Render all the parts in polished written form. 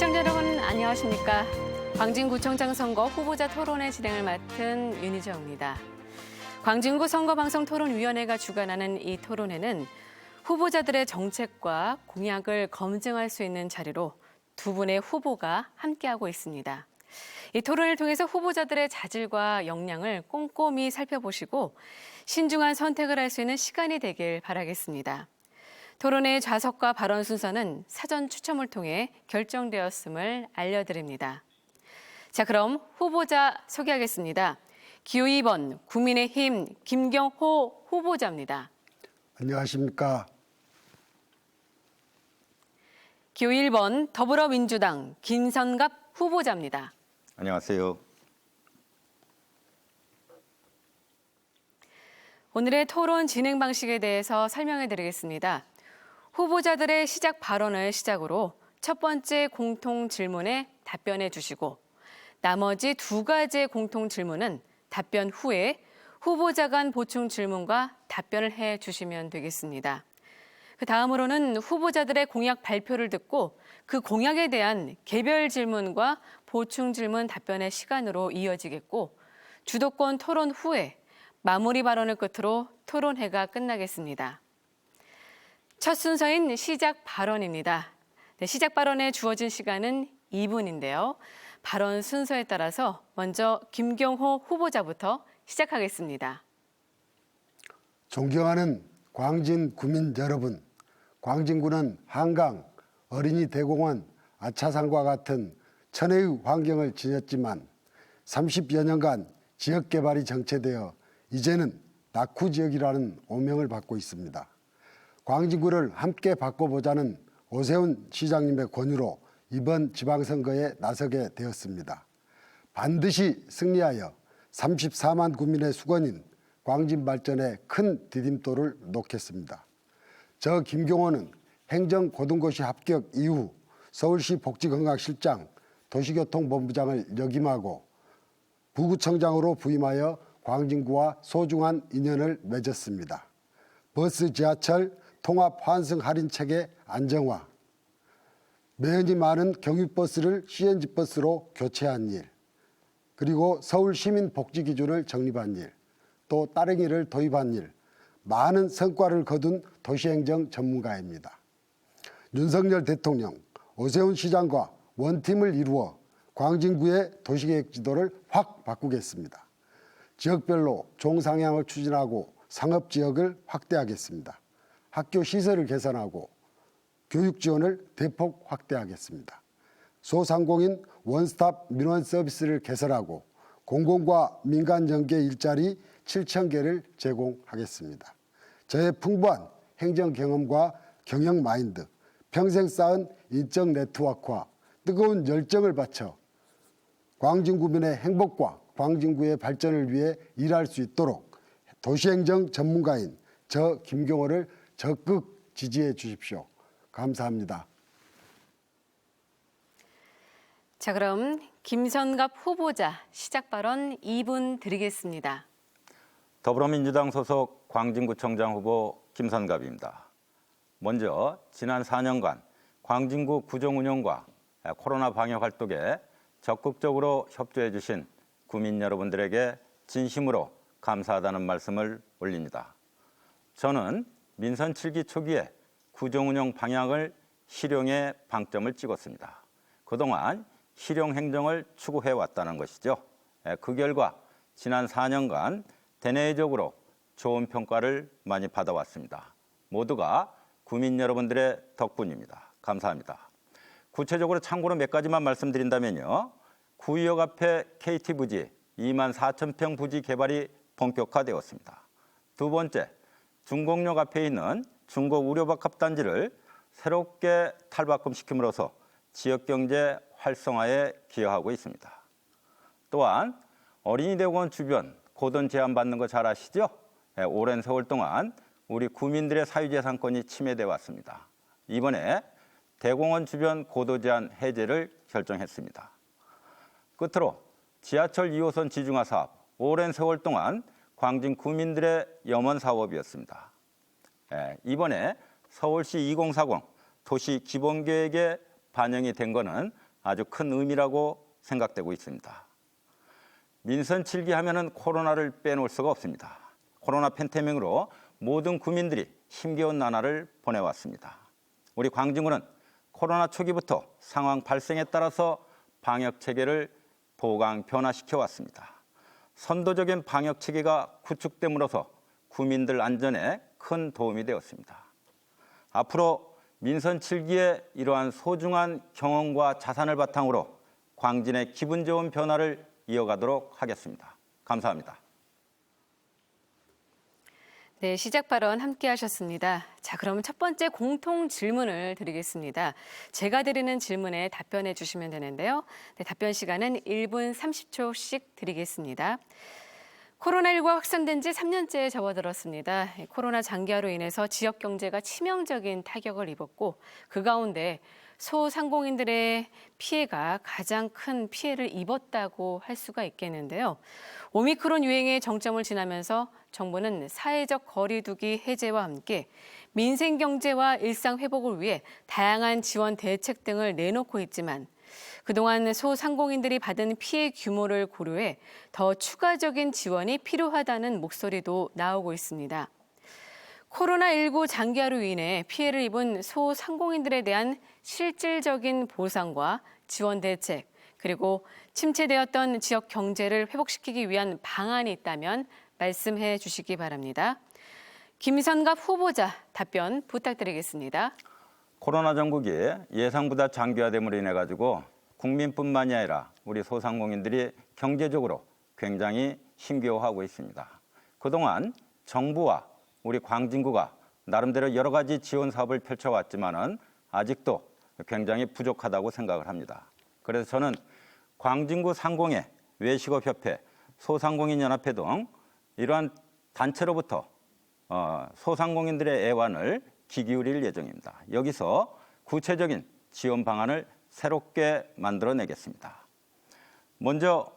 시청자 여러분 안녕하십니까? 광진구청장 선거 후보자 토론회 진행을 맡은 윤희정입니다. 광진구 선거방송토론위원회가 주관하는 이 토론회는 후보자들의 정책과 공약을 검증할 수 있는 자리로 두 분의 후보가 함께하고 있습니다. 이 토론을 통해서 후보자들의 자질과 역량을 꼼꼼히 살펴보시고 신중한 선택을 할 수 있는 시간이 되길 바라겠습니다. 토론회의 좌석과 발언 순서는 사전 추첨을 통해 결정되었음을 알려드립니다. 자, 그럼 후보자 소개하겠습니다. 기호 2번 국민의힘 김경호 후보자입니다. 안녕하십니까. 기호 1번 더불어민주당 김선갑 후보자입니다. 안녕하세요. 오늘의 토론 진행 방식에 대해서 설명해 드리겠습니다. 후보자들의 시작 발언을 시작으로 첫 번째 공통 질문에 답변해 주시고 나머지 두 가지의 공통 질문은 답변 후에 후보자 간 보충 질문과 답변을 해 주시면 되겠습니다. 그 다음으로는 후보자들의 공약 발표를 듣고 그 공약에 대한 개별 질문과 보충 질문 답변의 시간으로 이어지겠고 주도권 토론 후에 마무리 발언을 끝으로 토론회가 끝나겠습니다. 첫 순서인 시작 발언입니다. 시작 발언에 주어진 시간은 2분인데요. 발언 순서에 따라서 먼저 김경호 후보자부터 시작하겠습니다. 존경하는 광진 구민 여러분, 광진구는 한강, 어린이 대공원, 아차산과 같은 천혜의 환경을 지녔지만 30여 년간 지역개발이 정체되어 이제는 낙후지역이라는 오명을 받고 있습니다. 광진구를 함께 바꿔보자는 오세훈 시장님의 권유로 이번 지방선거에 나서게 되었습니다. 반드시 승리하여 34만 구민의 수건인 광진 발전에 큰 디딤돌을 놓겠습니다. 저 김경호는 행정고등고시 합격 이후 서울시 복지건강실장, 도시교통본부장을 역임하고 부구청장으로 부임하여 광진구와 소중한 인연을 맺었습니다. 버스, 지하철, 통합 환승 할인 체계 안정화, 매연이 많은 경유버스를 CNG버스로 교체한 일, 그리고 서울 시민 복지 기준을 정립한 일, 또 따릉이를 도입한 일, 많은 성과를 거둔 도시행정 전문가입니다. 윤석열 대통령, 오세훈 시장과 원팀을 이루어 광진구의 도시계획 지도를 확 바꾸겠습니다. 지역별로 종상향을 추진하고 상업지역을 확대하겠습니다. 학교 시설을 개선하고 교육 지원을 대폭 확대하겠습니다. 소상공인 원스톱 민원 서비스를 개설하고 공공과 민간 연계 일자리 7,000개를 제공하겠습니다. 저의 풍부한 행정 경험과 경영 마인드, 평생 쌓은 인적 네트워크와 뜨거운 열정을 바쳐 광진구민의 행복과 광진구의 발전을 위해 일할 수 있도록 도시행정 전문가인 저 김경호를 적극 지지해 주십시오. 감사합니다. 자, 그럼 김선갑 후보자 시작 발언 2분 드리겠습니다. 더불어민주당 소속 광진구청장 후보 김선갑입니다. 먼저 지난 4년간 광진구 구정 운영과 코로나 방역 활동에 적극적으로 협조해 주신 구민 여러분들에게 진심으로 감사하다는 말씀을 올립니다. 저는 민선 7기 초기에 구정 운영 방향을 실용에 방점을 찍었습니다. 그동안 실용 행정을 추구해 왔다는 것이죠. 그 결과 지난 4년간 대내적으로 좋은 평가를 많이 받아왔습니다. 모두가 구민 여러분들의 덕분입니다. 감사합니다. 구체적으로 참고로 몇 가지만 말씀드린다면요. 구의역 앞에 KT 부지 24,000평 부지 개발이 본격화되었습니다. 두 번째, 중곡역 앞에 있는 중곡 의료박합단지를 새롭게 탈바꿈시킴으로써 지역경제 활성화에 기여하고 있습니다. 또한 어린이대공원 주변 고돈 제한받는 거 잘 아시죠? 오랜 세월 동안 우리 구민들의 사유재산권이 침해돼 왔습니다. 이번에 대공원 주변 고도 제한 해제를 결정했습니다. 끝으로 지하철 2호선 지중화 사업, 오랜 세월 동안 광진 구민들의 염원 사업이었습니다. 이번에 서울시 2040 도시 기본계획에 반영이 된 거는 아주 큰 의미라고 생각되고 있습니다. 민선 7기 하면은 코로나를 빼놓을 수가 없습니다. 코로나 팬데믹으로 모든 국민들이 힘겨운 나날을 보내왔습니다. 우리 광진구는 코로나 초기부터 상황 발생에 따라서 방역 체계를 보강 변화시켜 왔습니다. 선도적인 방역 체계가 구축됨으로써 국민들 안전에 큰 도움이 되었습니다. 앞으로 민선 7기의 이러한 소중한 경험과 자산을 바탕으로 광진의 기분 좋은 변화를 이어가도록 하겠습니다. 감사합니다. 네, 시작 발언 함께 하셨습니다. 자, 그럼 첫 번째 공통 질문을 드리겠습니다. 제가 드리는 질문에 답변해 주시면 되는데요. 네, 답변 시간은 1분 30초씩 드리겠습니다. 코로나19가 확산된 지 3년째에 접어들었습니다. 코로나 장기화로 인해서 지역 경제가 치명적인 타격을 입었고 그 가운데 소상공인들의 피해가 가장 큰 피해를 입었다고 할 수가 있겠는데요. 오미크론 유행의 정점을 지나면서 정부는 사회적 거리 두기 해제와 함께 민생 경제와 일상 회복을 위해 다양한 지원 대책 등을 내놓고 있지만 그동안 소상공인들이 받은 피해 규모를 고려해 더 추가적인 지원이 필요하다는 목소리도 나오고 있습니다. 코로나19 장기화로 인해 피해를 입은 소상공인들에 대한 실질적인 보상과 지원 대책, 그리고 침체되었던 지역 경제를 회복시키기 위한 방안이 있다면 말씀해 주시기 바랍니다. 김선갑 후보자 답변 부탁드리겠습니다. 코로나 전국이 예상보다 장기화됨으로 인해 가지고 국민뿐만이 아니라 우리 소상공인들이 경제적으로 굉장히 힘겨워하고 있습니다. 그동안 정부와 우리 광진구가 나름대로 여러 가지 지원 사업을 펼쳐왔지만은 아직도 굉장히 부족하다고 생각을 합니다. 그래서 저는 광진구 상공회, 외식업협회, 소상공인연합회 등 이러한 단체로부터 소상공인들의 애환을 귀 기울일 예정입니다. 여기서 구체적인 지원 방안을 새롭게 만들어내겠습니다. 먼저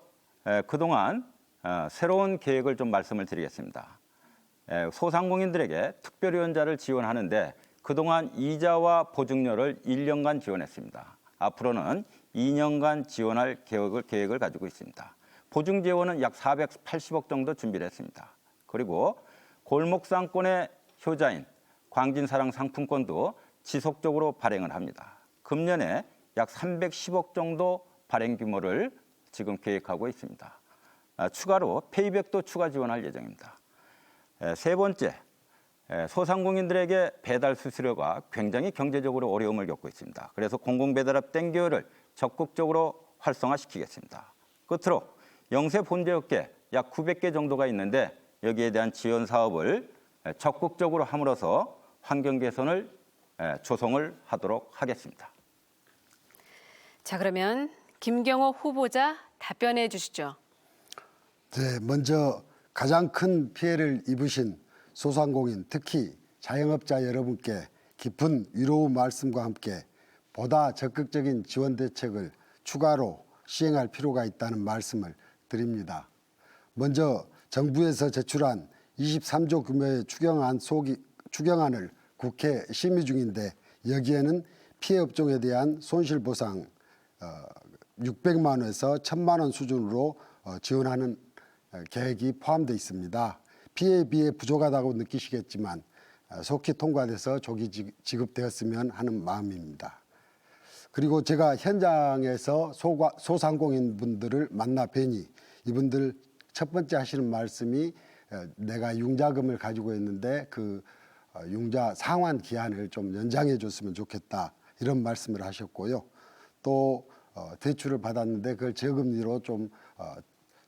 그동안 새로운 계획을 좀 말씀을 드리겠습니다. 소상공인들에게 특별위원자를 지원하는데 그동안 이자와 보증료를 1년간 지원했습니다. 앞으로는 2년간 지원할 계획을 가지고 있습니다. 보증 지원은 약 480억 정도 준비를 했습니다. 그리고 골목상권의 효자인 광진사랑 상품권도 지속적으로 발행을 합니다. 금년에 약 310억 정도 발행 규모를 지금 계획하고 있습니다. 추가로 페이백도 추가 지원할 예정입니다. 세 번째, 소상공인들에게 배달 수수료가 굉장히 경제적으로 어려움을 겪고 있습니다. 그래서 공공배달앱 땡겨를 적극적으로 활성화시키겠습니다. 끝으로 영세 본제업계 약 900개 정도가 있는데 여기에 대한 지원 사업을 적극적으로 함으로써 환경 개선을 조성을 하도록 하겠습니다. 자, 그러면 김경호 후보자 답변해 주시죠. 네, 먼저 가장 큰 피해를 입으신 소상공인, 특히 자영업자 여러분께 깊은 위로 말씀과 함께 보다 적극적인 지원 대책을 추가로 시행할 필요가 있다는 말씀을 드립니다. 먼저 정부에서 제출한 23조 규모의 추경안을 국회 심의 중인데 여기에는 피해 업종에 대한 손실보상 600만 원에서 1,000만 원 수준으로 지원하는 계획이 포함되어 있습니다. 피해에 비해 부족하다고 느끼시겠지만 속히 통과돼서 조기 지급되었으면 하는 마음입니다. 그리고 제가 현장에서 소상공인 분들을 만나 뵈니 이분들 첫 번째 하시는 말씀이 내가 융자금을 가지고 있는데 그 융자 상환 기한을 좀 연장해 줬으면 좋겠다 이런 말씀을 하셨고요. 또 대출을 받았는데 그걸 저금리로 좀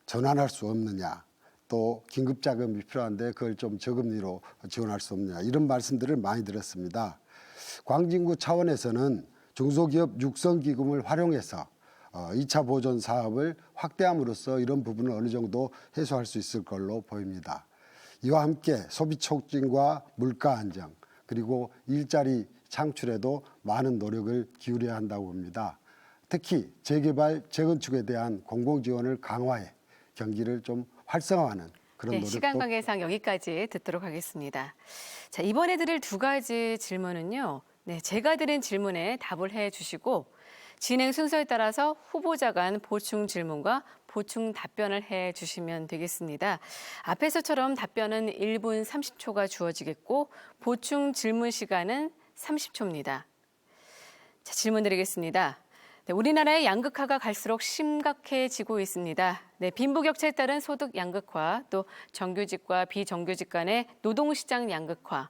전환할 수 없느냐, 또 긴급자금이 필요한데 그걸 좀 저금리로 지원할 수 없느냐 이런 말씀들을 많이 들었습니다. 광진구 차원에서는 중소기업 육성기금을 활용해서 2차 보존 사업을 확대함으로써 이런 부분을 어느 정도 해소할 수 있을 걸로 보입니다. 이와 함께 소비 촉진과 물가 안정 그리고 일자리 창출에도 많은 노력을 기울여야 한다고 봅니다. 특히 재개발, 재건축에 대한 공공지원을 강화해 경기를 좀 활성화하는 그런 노력도. 시간 관계상 여기까지 듣도록 하겠습니다. 자, 이번에 드릴 두 가지 질문은요. 제가 드린 질문에 답을 해 주시고 진행 순서에 따라서 후보자 간 보충 질문과 보충 답변을 해 주시면 되겠습니다. 앞에서처럼 답변은 1분 30초가 주어지겠고 보충 질문 시간은 30초입니다. 자, 질문 드리겠습니다. 네, 우리나라의 양극화가 갈수록 심각해지고 있습니다. 네, 빈부격차에 따른 소득 양극화, 또 정규직과 비정규직 간의 노동시장 양극화,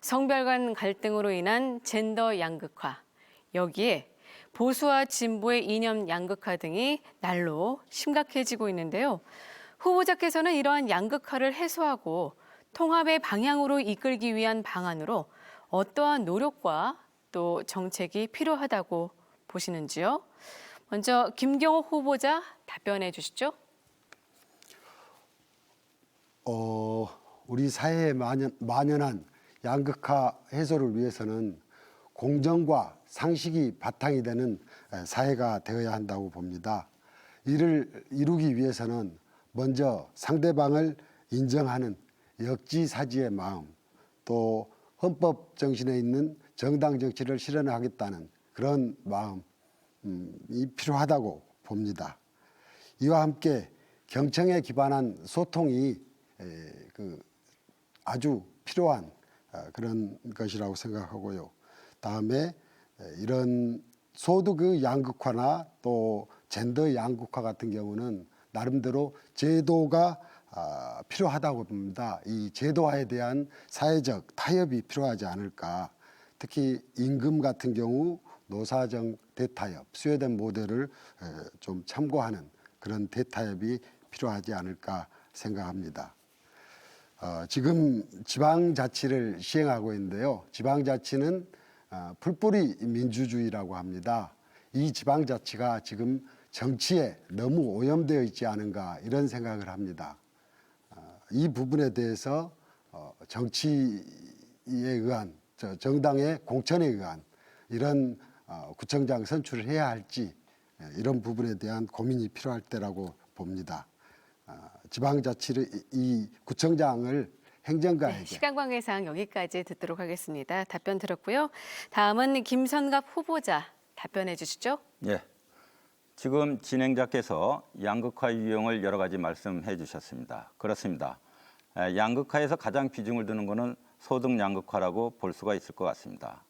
성별 간 갈등으로 인한 젠더 양극화, 여기에 보수와 진보의 이념 양극화 등이 날로 심각해지고 있는데요. 후보자께서는 이러한 양극화를 해소하고 통합의 방향으로 이끌기 위한 방안으로 어떠한 노력과 또 정책이 필요하다고 보시는지요? 먼저 김경호 후보자 답변해 주시죠. 우리 사회에 만연한 양극화 해소를 위해서는 공정과 상식이 바탕이 되는 사회가 되어야 한다고 봅니다. 이를 이루기 위해서는 먼저 상대방을 인정하는 역지사지의 마음, 또 헌법 정신에 있는 정당 정치를 실현하겠다는 그런 마음이 필요하다고 봅니다. 이와 함께 경청에 기반한 소통이 아주 필요한 그런 것이라고 생각하고요. 다음에 이런 소득의 양극화나 또 젠더 양극화 같은 경우는 나름대로 제도가 필요하다고 봅니다. 이 제도화에 대한 사회적 타협이 필요하지 않을까. 특히 임금 같은 경우 노사정 대타협, 스웨덴 모델을 좀 참고하는 그런 대타협이 필요하지 않을까 생각합니다. 지금 지방자치를 시행하고 있는데요. 지방자치는 풀뿌리 민주주의라고 합니다. 이 지방자치가 지금 정치에 너무 오염되어 있지 않은가 이런 생각을 합니다. 이 부분에 대해서 정치에 의한 정당의 공천에 의한 이런 구청장 선출을 해야 할지 이런 부분에 대한 고민이 필요할 때라고 봅니다. 지방자치를 이 구청장을 행정가에게 시간 관계상 여기까지 듣도록 하겠습니다. 답변 들었고요. 다음은 김선갑 후보자 답변해 주시죠. 예. 지금 진행자께서 양극화 유형을 여러 가지 말씀해 주셨습니다. 그렇습니다. 양극화에서 가장 비중을 두는 것은 소득 양극화라고 볼 수가 있을 것 같습니다.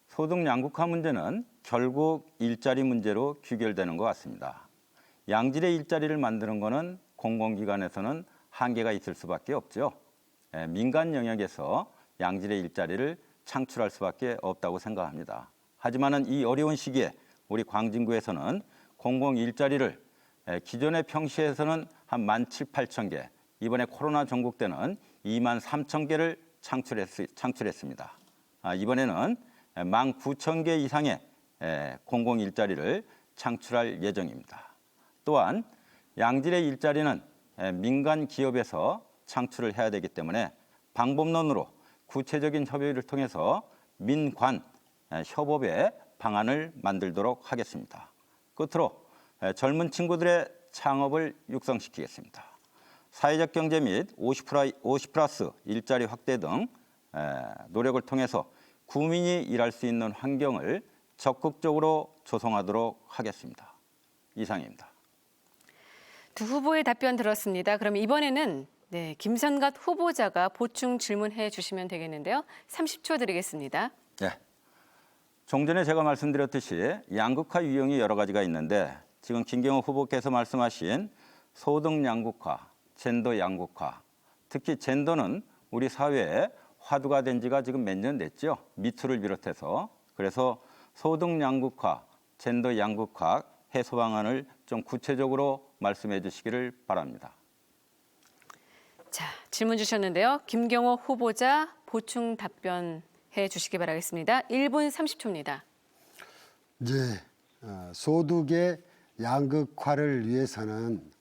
소득 양극화 문제는 결국 일자리 문제로 귀결되는 것 같습니다. 양질의 일자리를 만드는 것은 공공기관에서는 한계가 있을 수밖에 없죠. 민간 영역에서 양질의 일자리를 창출할 수밖에 없다고 생각합니다. 하지만 이 어려운 시기에 우리 광진구에서는 공공 일자리를 기존의 평시에서는 한 17,000개, 이번에 코로나 전국 때는 23,000개를 창출했습니다. 이번에는 19,000개 이상의 공공 일자리를 창출할 예정입니다. 또한 양질의 일자리는 민간 기업에서 창출을 해야 되기 때문에 방법론으로 구체적인 협의를 통해서 민관 협업의 방안을 만들도록 하겠습니다. 끝으로 젊은 친구들의 창업을 육성시키겠습니다. 사회적 경제 및 50+ 일자리 확대 등 노력을 통해서 구민이 일할 수 있는 환경을 적극적으로 조성하도록 하겠습니다. 이상입니다. 두 후보의 답변 들었습니다. 그럼 이번에는 김선갑 후보자가 보충 질문해 주시면 되겠는데요. 30초 드리겠습니다. 네. 좀 전에 제가 말씀드렸듯이 양극화 유형이 여러 가지가 있는데 지금 김경호 후보께서 말씀하신 소득 양극화, 젠더 양극화, 특히 젠더는 우리 사회에 화두가 된 지가 지금 몇 년 됐죠. 미투를 비롯해서. 그래서 소득 양극화, 젠더 양극화 해소 방안을 좀 구체적으로 말씀해 주시기를 바랍니다. 자, 질문 주셨는데요. 김경호 후보자 보충 답변해 주시기 바라겠습니다. 1분 30초입니다. 이제 소득의 양극화를 위해서는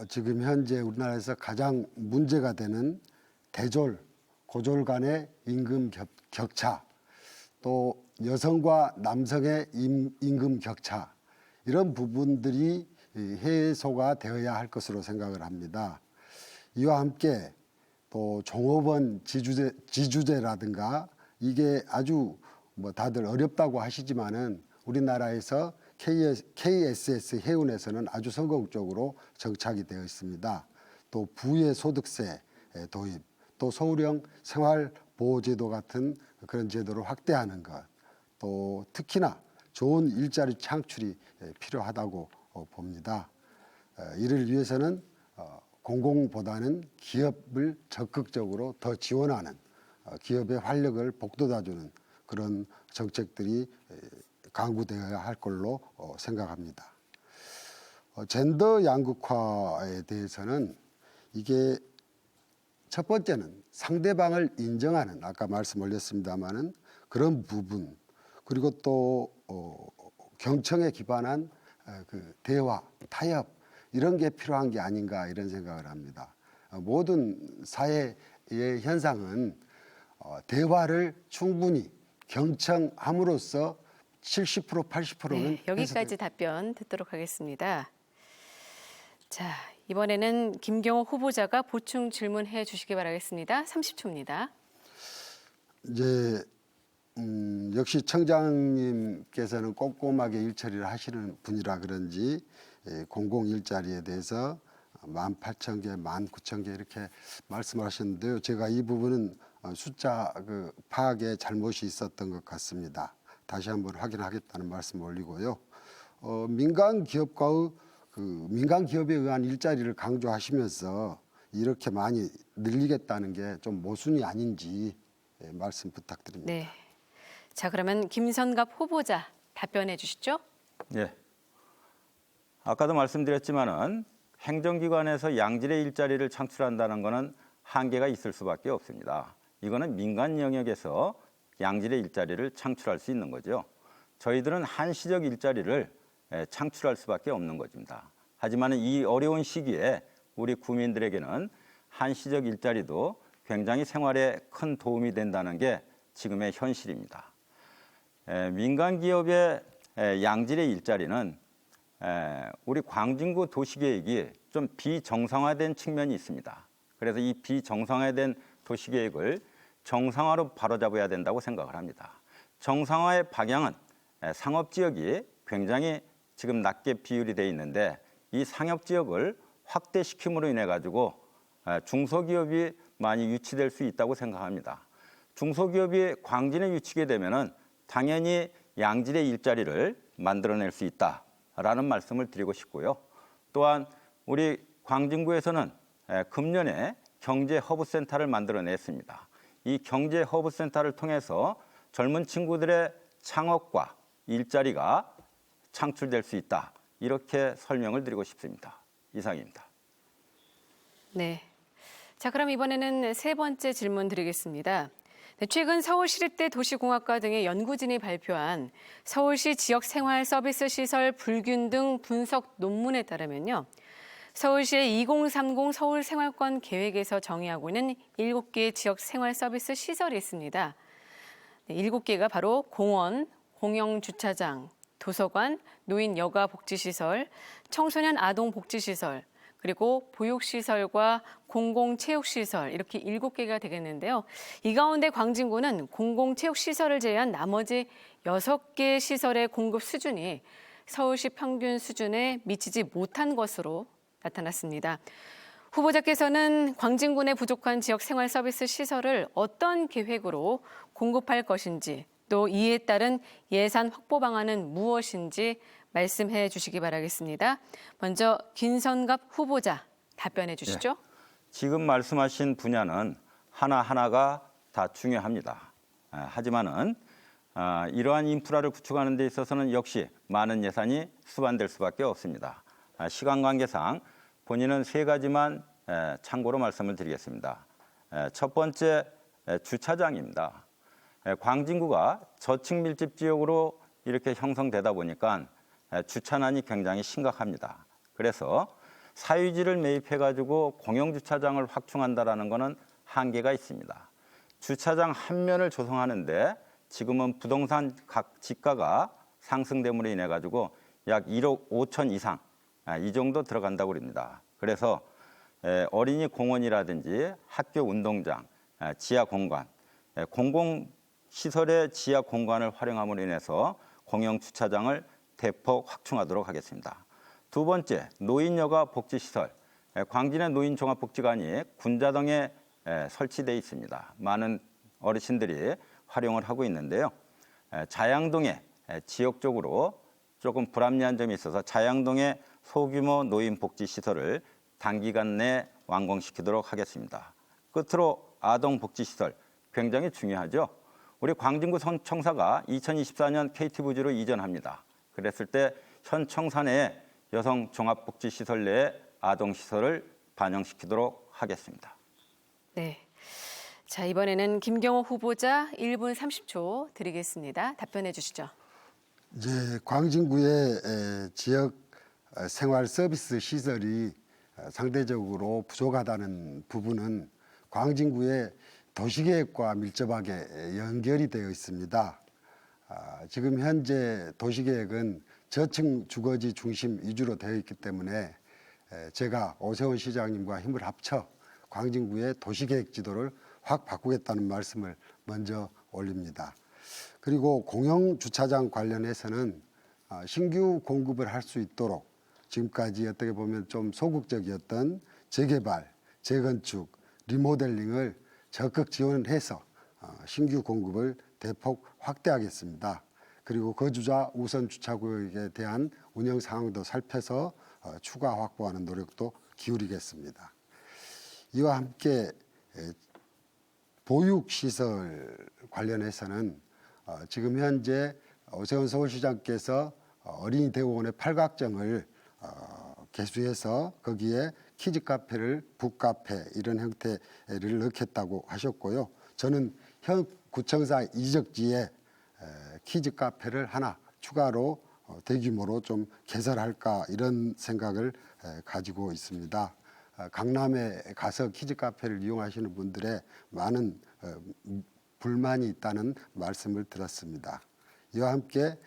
지금 현재 우리나라에서 가장 문제가 되는 대졸, 고졸 간의 임금 격차, 또 여성과 남성의 임금 격차 이런 부분들이 해소가 되어야 할 것으로 생각을 합니다. 이와 함께 또 종업원 지주제라든가 이게 아주 다들 어렵다고 하시지만은 우리나라에서 KSS 해운에서는 아주 성공적으로 정착이 되어 있습니다. 또 부의 소득세 도입, 또 서울형 생활보호제도 같은 그런 제도를 확대하는 것, 또 특히나 좋은 일자리 창출이 필요하다고 봅니다. 이를 위해서는 공공보다는 기업을 적극적으로 더 지원하는 기업의 활력을 북돋아주는 그런 정책들이 강구되어야 할 걸로 생각합니다. 젠더 양극화에 대해서는 이게 첫 번째는 상대방을 인정하는 아까 말씀 올렸습니다마는 그런 부분 그리고 또 경청에 기반한 그 대화, 타협 이런 게 필요한 게 아닌가 이런 생각을 합니다. 모든 사회의 현상은 대화를 충분히 경청함으로써 70% 80%는 네, 여기까지 답변 듣도록 하겠습니다. 자, 이번에는 김경호 후보자가 보충 질문해 주시기 바라겠습니다. 30초입니다. 이제 역시 청장님께서는 꼼꼼하게 일처리를 하시는 분이라 그런지 공공 일자리에 대해서 18,000개, 19,000개 이렇게 말씀하셨는데요. 제가 이 부분은 숫자 파악에 잘못이 있었던 것 같습니다. 다시 한번 확인하겠다는 말씀 올리고요. 민간 기업과의 민간 기업에 의한 일자리를 강조하시면서 이렇게 많이 늘리겠다는 게 좀 모순이 아닌지 말씀 부탁드립니다. 네. 자, 그러면 김선갑 후보자 답변해 주시죠. 예. 아까도 말씀드렸지만은 행정기관에서 양질의 일자리를 창출한다는 것은 한계가 있을 수밖에 없습니다. 이거는 민간 영역에서 양질의 일자리를 창출할 수 있는 거죠. 저희들은 한시적 일자리를 창출할 수밖에 없는 것입니다. 하지만 이 어려운 시기에 우리 국민들에게는 한시적 일자리도 굉장히 생활에 큰 도움이 된다는 게 지금의 현실입니다. 민간 기업의 양질의 일자리는 우리 광진구 도시계획이 좀 비정상화된 측면이 있습니다. 그래서 이 비정상화된 도시계획을 정상화로 바로잡아야 된다고 생각을 합니다. 정상화의 방향은 상업지역이 굉장히 지금 낮게 비율이 되어 있는데 이 상업지역을 확대시킴으로 인해 가지고 중소기업이 많이 유치될 수 있다고 생각합니다. 중소기업이 광진에 유치게 되면은 당연히 양질의 일자리를 만들어낼 수 있다라는 말씀을 드리고 싶고요. 또한 우리 광진구에서는 금년에 경제 허브센터를 만들어냈습니다. 이 경제 허브센터를 통해서 젊은 친구들의 창업과 일자리가 창출될 수 있다. 이렇게 설명을 드리고 싶습니다. 이상입니다. 네. 자, 그럼 이번에는 세 번째 질문 드리겠습니다. 네, 최근 서울시립대 도시공학과 등의 연구진이 발표한 서울시 지역생활서비스시설 불균등 분석 논문에 따르면요. 서울시의 2030 서울생활권 계획에서 정의하고 있는 7개의 지역생활서비스 시설이 있습니다. 네, 7개가 바로 공원, 공영주차장, 도서관, 노인 여가복지시설, 청소년 아동복지시설, 그리고 보육시설과 공공체육시설 이렇게 7개가 되겠는데요. 이 가운데 광진구는 공공체육시설을 제외한 나머지 6개 시설의 공급 수준이 서울시 평균 수준에 미치지 못한 것으로 나타났습니다. 후보자께서는 광진구 내 부족한 지역 생활 서비스 시설을 어떤 계획으로 공급할 것인지 또 이에 따른 예산 확보 방안은 무엇인지 말씀해 주시기 바라겠습니다. 먼저 김선갑 후보자 답변해 주시죠. 네. 지금 말씀하신 분야는 하나하나가 다 중요합니다. 하지만은 이러한 인프라를 구축하는 데 있어서는 역시 많은 예산이 수반될 수밖에 없습니다. 시간 관계상 본인은 세 가지만 참고로 말씀을 드리겠습니다. 첫 번째 주차장입니다. 광진구가 저층 밀집 지역으로 이렇게 형성되다 보니까 주차난이 굉장히 심각합니다. 그래서 사유지를 매입해가지고 공영주차장을 확충한다라는 것은 한계가 있습니다. 주차장 한 면을 조성하는데 지금은 부동산 각 지가가 상승됨으로 인해 가지고 약 1억 5천 이상 이 정도 들어간다고 합니다. 그래서 어린이 공원이라든지 학교 운동장, 지하 공간, 공공시설의 지하 공간을 활용함으로 인해서 공영 주차장을 대폭 확충하도록 하겠습니다. 두 번째, 노인여가 복지시설. 광진의 노인종합복지관이 군자동에 설치되어 있습니다. 많은 어르신들이 활용을 하고 있는데요. 자양동에 지역적으로 조금 불합리한 점이 있어서 자양동의 소규모 노인복지시설을 단기간 내 완공시키도록 하겠습니다. 끝으로 아동복지시설, 굉장히 중요하죠. 우리 광진구 청사가 2024년 KT부지로 이전합니다. 그랬을 때 현 청사 내 여성 종합복지시설 내 아동시설을 반영시키도록 하겠습니다. 네. 자, 이번에는 김경호 후보자 1분 30초 드리겠습니다. 답변해 주시죠. 이제 광진구의 지역 생활 서비스 시설이 상대적으로 부족하다는 부분은 광진구의 도시계획과 밀접하게 연결이 되어 있습니다. 지금 현재 도시계획은 저층 주거지 중심 위주로 되어 있기 때문에 제가 오세훈 시장님과 힘을 합쳐 광진구의 도시계획 지도를 확 바꾸겠다는 말씀을 먼저 올립니다. 그리고 공영주차장 관련해서는 신규 공급을 할 수 있도록 지금까지 어떻게 보면 좀 소극적이었던 재개발, 재건축, 리모델링을 적극 지원해서 신규 공급을 대폭 확대하겠습니다. 그리고 거주자 우선 주차구역에 대한 운영 상황도 살펴서 추가 확보하는 노력도 기울이겠습니다. 이와 함께 보육시설 관련해서는 지금 현재 오세훈 서울시장께서 어린이 대공원의 팔각정을 개수해서 거기에 키즈카페를 북카페 이런 형태를 넣겠다고 하셨고요. 저는 현 구청사 이적지에 키즈카페를 하나 추가로 대규모로 좀 개설할까 이런 생각을 가지고 있습니다. 강남에 가서 키즈카페를 이용하시는 분들의 많은 불만이 있다는 말씀을 들었습니다. 이와 함께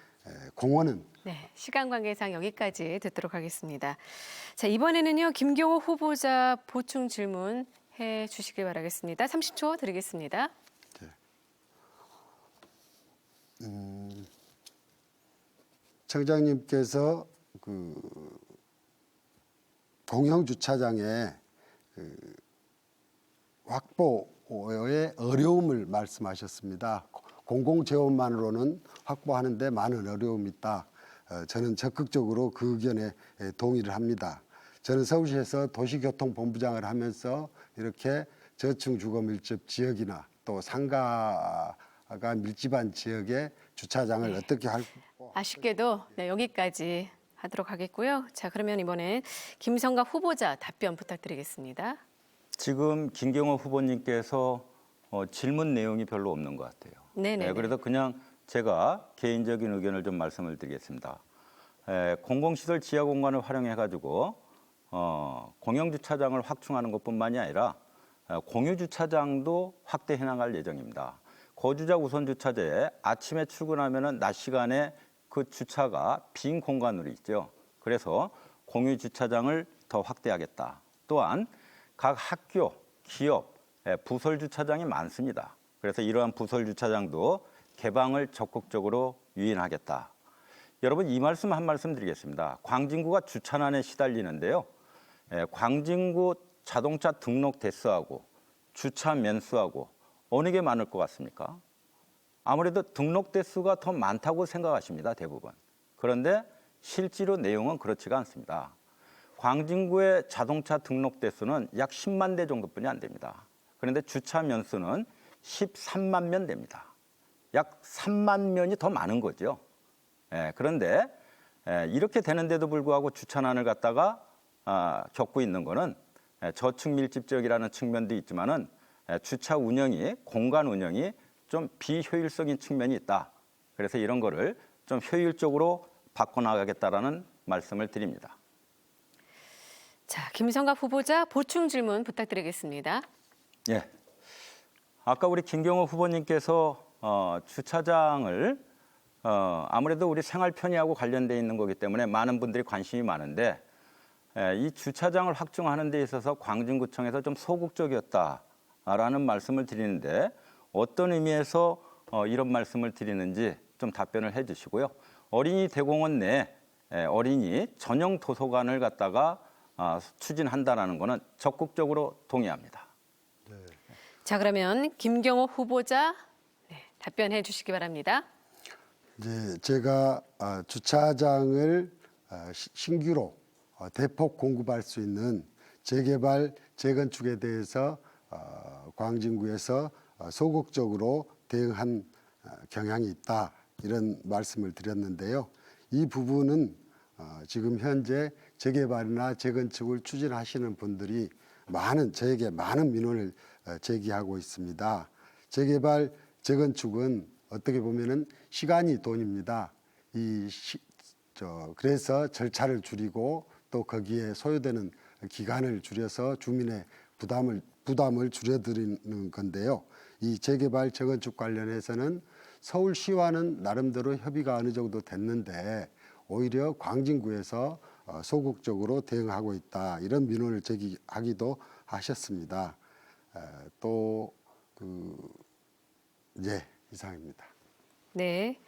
공원은 네, 시간 관계상 여기까지 듣도록 하겠습니다. 자, 이번에는요, 김경호 후보자 보충 질문 해 주시길 바라겠습니다. 30초 드리겠습니다. 청장님께서 공영 주차장의 확보의 어려움을 말씀하셨습니다. 공공재원만으로는 확보하는데 많은 어려움이 있다. 저는 적극적으로 그 의견에 동의를 합니다. 저는 서울시에서 도시교통본부장을 하면서 이렇게 저층 주거 밀집 지역이나 또 상가가 밀집한 지역의 주차장을 어떻게 할 아쉽게도 네, 여기까지 하도록 하겠고요. 자, 그러면 이번엔 김성갑 후보자 답변 부탁드리겠습니다. 지금 김경호 후보님께서 질문 내용이 별로 없는 것 같아요. 네네. 그래서 그냥 제가 개인적인 의견을 좀 말씀을 드리겠습니다. 공공시설 지하 공간을 활용해가지고 공영주차장을 확충하는 것뿐만이 아니라 공유주차장도 확대해 나갈 예정입니다. 거주자 우선 주차제에 아침에 출근하면은 낮 시간에 그 주차가 빈 공간으로 있죠. 그래서 공유 주차장을 더 확대하겠다. 또한 각 학교, 기업, 부설 주차장이 많습니다. 그래서 이러한 부설 주차장도 개방을 적극적으로 유인하겠다. 여러분 이 말씀 한 말씀 드리겠습니다. 광진구가 주차난에 시달리는데요. 광진구 자동차 등록 대수하고 주차 면수하고 어느 게 많을 것 같습니까? 아무래도 등록 대수가 더 많다고 생각하십니다, 대부분. 그런데 실제로 내용은 그렇지가 않습니다. 광진구의 자동차 등록 대수는 약 10만 대 정도뿐이 안 됩니다. 그런데 주차 면수는 13만 면 됩니다. 약 3만 면이 더 많은 거죠. 그런데 이렇게 되는데도 불구하고 주차난을 갖다가 겪고 있는 거는 저층 밀집 지역이라는 측면도 있지만은 주차 운영이 공간 운영이 좀 비효율적인 측면이 있다. 그래서 이런 거를 좀 효율적으로 바꿔나가겠다라는 말씀을 드립니다. 자, 김성갑 후보자 보충 질문 부탁드리겠습니다. 예. 아까 우리 김경호 후보님께서 주차장을 아무래도 우리 생활 편의하고 관련돼 있는 거기 때문에 많은 분들이 관심이 많은데 이 주차장을 확충하는 데 있어서 광진구청에서 좀 소극적이었다라는 말씀을 드리는데 어떤 의미에서 이런 말씀을 드리는지 좀 답변을 해 주시고요. 어린이 대공원 내 어린이 전용 도서관을 갖다가 추진한다는 것은 적극적으로 동의합니다. 자, 그러면 김경호 후보자 답변해 주시기 바랍니다. 이제 제가 주차장을 신규로 대폭 공급할 수 있는 재개발, 재건축에 대해서 광진구에서 소극적으로 대응한 경향이 있다, 이런 말씀을 드렸는데요. 이 부분은 지금 현재 재개발이나 재건축을 추진하시는 분들이 저에게 많은 민원을 제기하고 있습니다. 재개발, 재건축은 어떻게 보면은 시간이 돈입니다. 그래서 절차를 줄이고 또 거기에 소요되는 기간을 줄여서 주민의 부담을 줄여드리는 건데요. 이 재개발, 재건축 관련해서는 서울시와는 나름대로 협의가 어느 정도 됐는데 오히려 광진구에서 소극적으로 대응하고 있다, 이런 민원을 제기하기도 하셨습니다. 이상입니다. 네,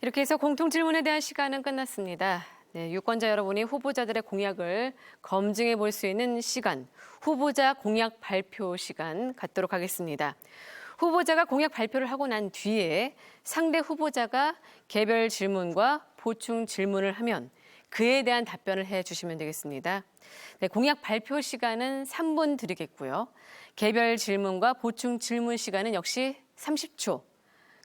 이렇게 해서 공통 질문에 대한 시간은 끝났습니다. 네, 유권자 여러분이 후보자들의 공약을 검증해 볼 수 있는 시간, 후보자 공약 발표 시간 갖도록 하겠습니다. 후보자가 공약 발표를 하고 난 뒤에 상대 후보자가 개별 질문과 보충 질문을 하면 그에 대한 답변을 해 주시면 되겠습니다. 네, 공약 발표 시간은 3분 드리겠고요. 개별 질문과 보충 질문 시간은 역시 30초.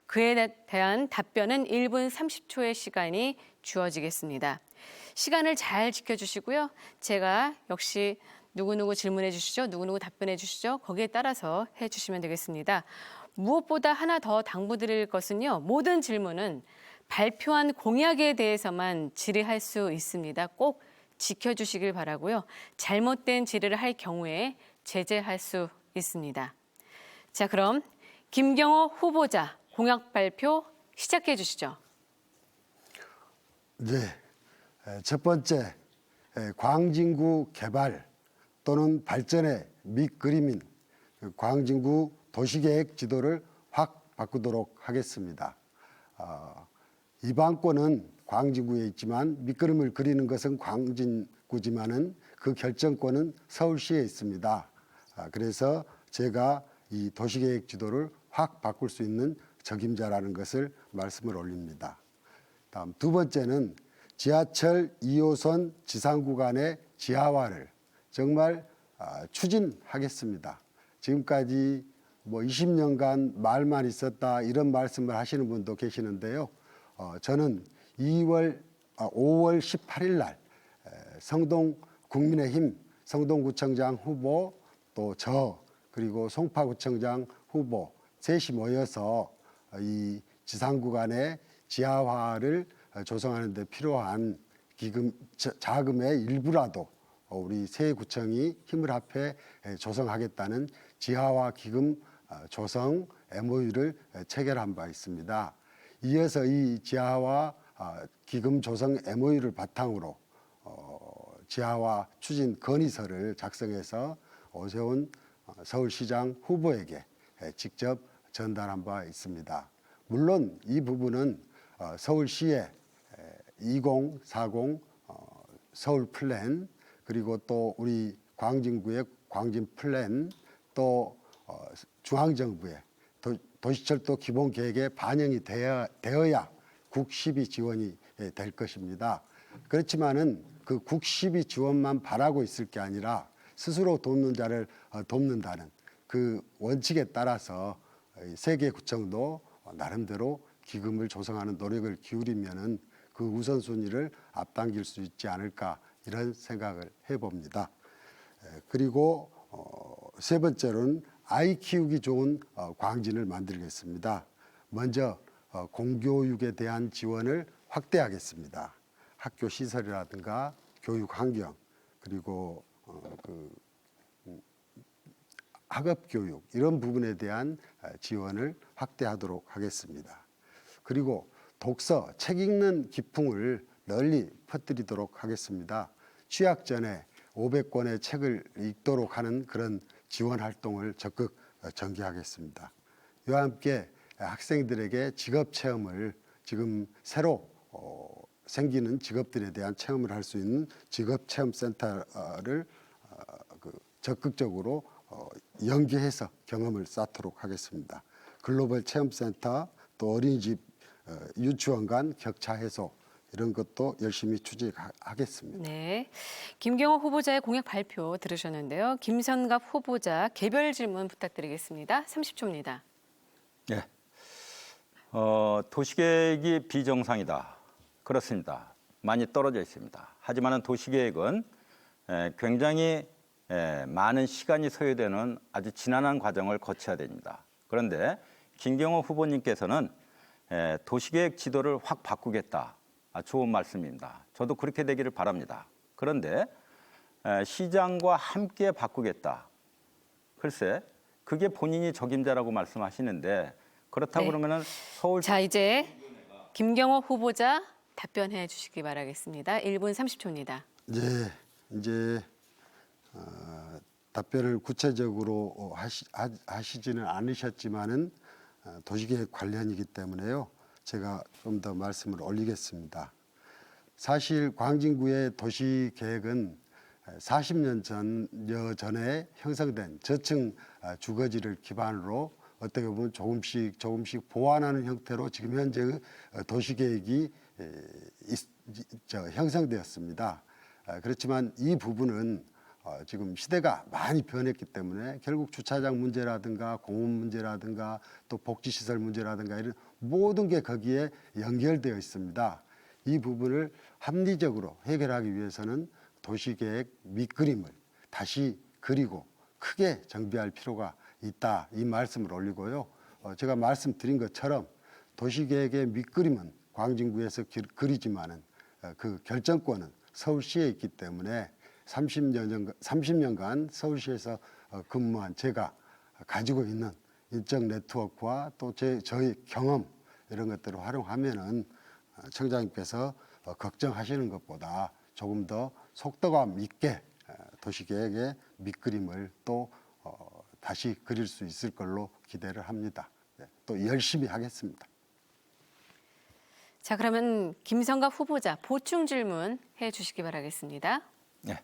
그에 대한 답변은 1분 30초의 시간이 주어지겠습니다. 시간을 잘 지켜주시고요. 제가 역시 누구누구 질문해 주시죠, 누구누구 답변해 주시죠, 거기에 따라서 해주시면 되겠습니다. 무엇보다 하나 더 당부드릴 것은요, 모든 질문은 발표한 공약에 대해서만 질의할 수 있습니다. 꼭 지켜주시길 바라고요. 잘못된 질의를 할 경우에 제재할 수 있습니다. 자, 그럼 김경호 후보자 공약 발표 시작해 주시죠. 네, 첫 번째, 광진구 개발 또는 발전의 밑그림인 광진구 도시계획 지도를 확 바꾸도록 하겠습니다. 이방권은 광진구에 있지만 밑그림을 그리는 것은 광진구지만은 그 결정권은 서울시에 있습니다. 그래서 제가 이 도시계획 지도를 확 바꿀 수 있는 적임자라는 것을 말씀을 올립니다. 다음 두 번째는 지하철 2호선 지상구간의 지하화를 정말 추진하겠습니다. 지금까지 20년간 말만 있었다, 이런 말씀을 하시는 분도 계시는데요. 저는 5월 18일 날 국민의힘 성동구청장 후보, 또 그리고 송파구청장 후보 셋이 모여서 이 지상구간의 지하화를 조성하는 데 필요한 자금의 일부라도 우리 세 구청이 힘을 합해 조성하겠다는 지하화 기금 조성 MOU를 체결한 바 있습니다. 이어서 이 지하화 기금 조성 MOU를 바탕으로 지하화 추진 건의서를 작성해서 오세훈 서울시장 후보에게 직접 전달한 바 있습니다. 물론 이 부분은 서울시의 2040 서울 플랜, 그리고 또 우리 광진구의 광진 플랜, 또 중앙정부의 도시철도 기본계획에 반영이 되어야 국시비 지원이 될 것입니다. 그렇지만은 그 국시비 지원만 바라고 있을 게 아니라 스스로 돕는 자를 돕는다는 그 원칙에 따라서 세 개 구청도 나름대로 기금을 조성하는 노력을 기울이면은 그 우선순위를 앞당길 수 있지 않을까, 이런 생각을 해봅니다. 그리고 세 번째로는 아이 키우기 좋은 광진을 만들겠습니다. 먼저 공교육에 대한 지원을 확대하겠습니다. 학교 시설이라든가 교육 환경, 그리고 학업 교육, 이런 부분에 대한 지원을 확대하도록 하겠습니다. 그리고 독서, 책 읽는 기풍을 널리 퍼뜨리도록 하겠습니다. 취학 전에 500권의 책을 읽도록 하는 그런 지원 활동을 적극 전개하겠습니다. 이와 함께 학생들에게 직업 체험을 지금 새로 생기는 직업들에 대한 체험을 할 수 있는 직업체험센터를 적극적으로 연계해서 경험을 쌓도록 하겠습니다. 글로벌 체험센터, 또 어린이집, 유치원 간 격차 해소 이런 것도 열심히 추진하겠습니다. 네. 김경호 후보자의 공약 발표 들으셨는데요. 김선갑 후보자 개별 질문 부탁드리겠습니다. 30초입니다. 네. 도시계획이 비정상이다. 그렇습니다. 많이 떨어져 있습니다. 하지만 도시계획은 굉장히 많은 시간이 소요되는 아주 지난한 과정을 거쳐야 됩니다. 그런데 김경호 후보님께서는 도시계획 지도를 확 바꾸겠다. 좋은 말씀입니다. 저도 그렇게 되기를 바랍니다. 그런데 시장과 함께 바꾸겠다. 글쎄, 그게 본인이 적임자라고 말씀하시는데 그렇다고 네. 그러면은 서울 자, 이제 김경호 후보자 답변해 주시기 바라겠습니다. 1분 30초입니다. 네, 이제 답변을 구체적으로 하시지는 않으셨지만은 도시계획 관련이기 때문에요. 제가 좀 더 말씀을 올리겠습니다. 사실 광진구의 도시계획은 40년 전에 형성된 저층 주거지를 기반으로 어떻게 보면 조금씩 보완하는 형태로 지금 현재의 도시계획이 형성되었습니다. 그렇지만 이 부분은 지금 시대가 많이 변했기 때문에 결국 주차장 문제라든가 공원 문제라든가 또 복지시설 문제라든가 이런 모든 게 거기에 연결되어 있습니다. 이 부분을 합리적으로 해결하기 위해서는 도시계획 밑그림을 다시 그리고 크게 정비할 필요가 있다, 이 말씀을 올리고요. 제가 말씀드린 것처럼 도시계획의 밑그림은 광진구에서 그리지만은 그 결정권은 서울시에 있기 때문에 30년간 서울시에서 근무한 제가 가지고 있는 인적 네트워크와 또 저의 경험 이런 것들을 활용하면은 청장님께서 걱정하시는 것보다 조금 더 속도감 있게 도시계획의 밑그림을 또 다시 그릴 수 있을 걸로 기대를 합니다. 또 열심히 하겠습니다. 자, 그러면 김선갑 후보자 보충 질문 해 주시기 바라겠습니다. 네.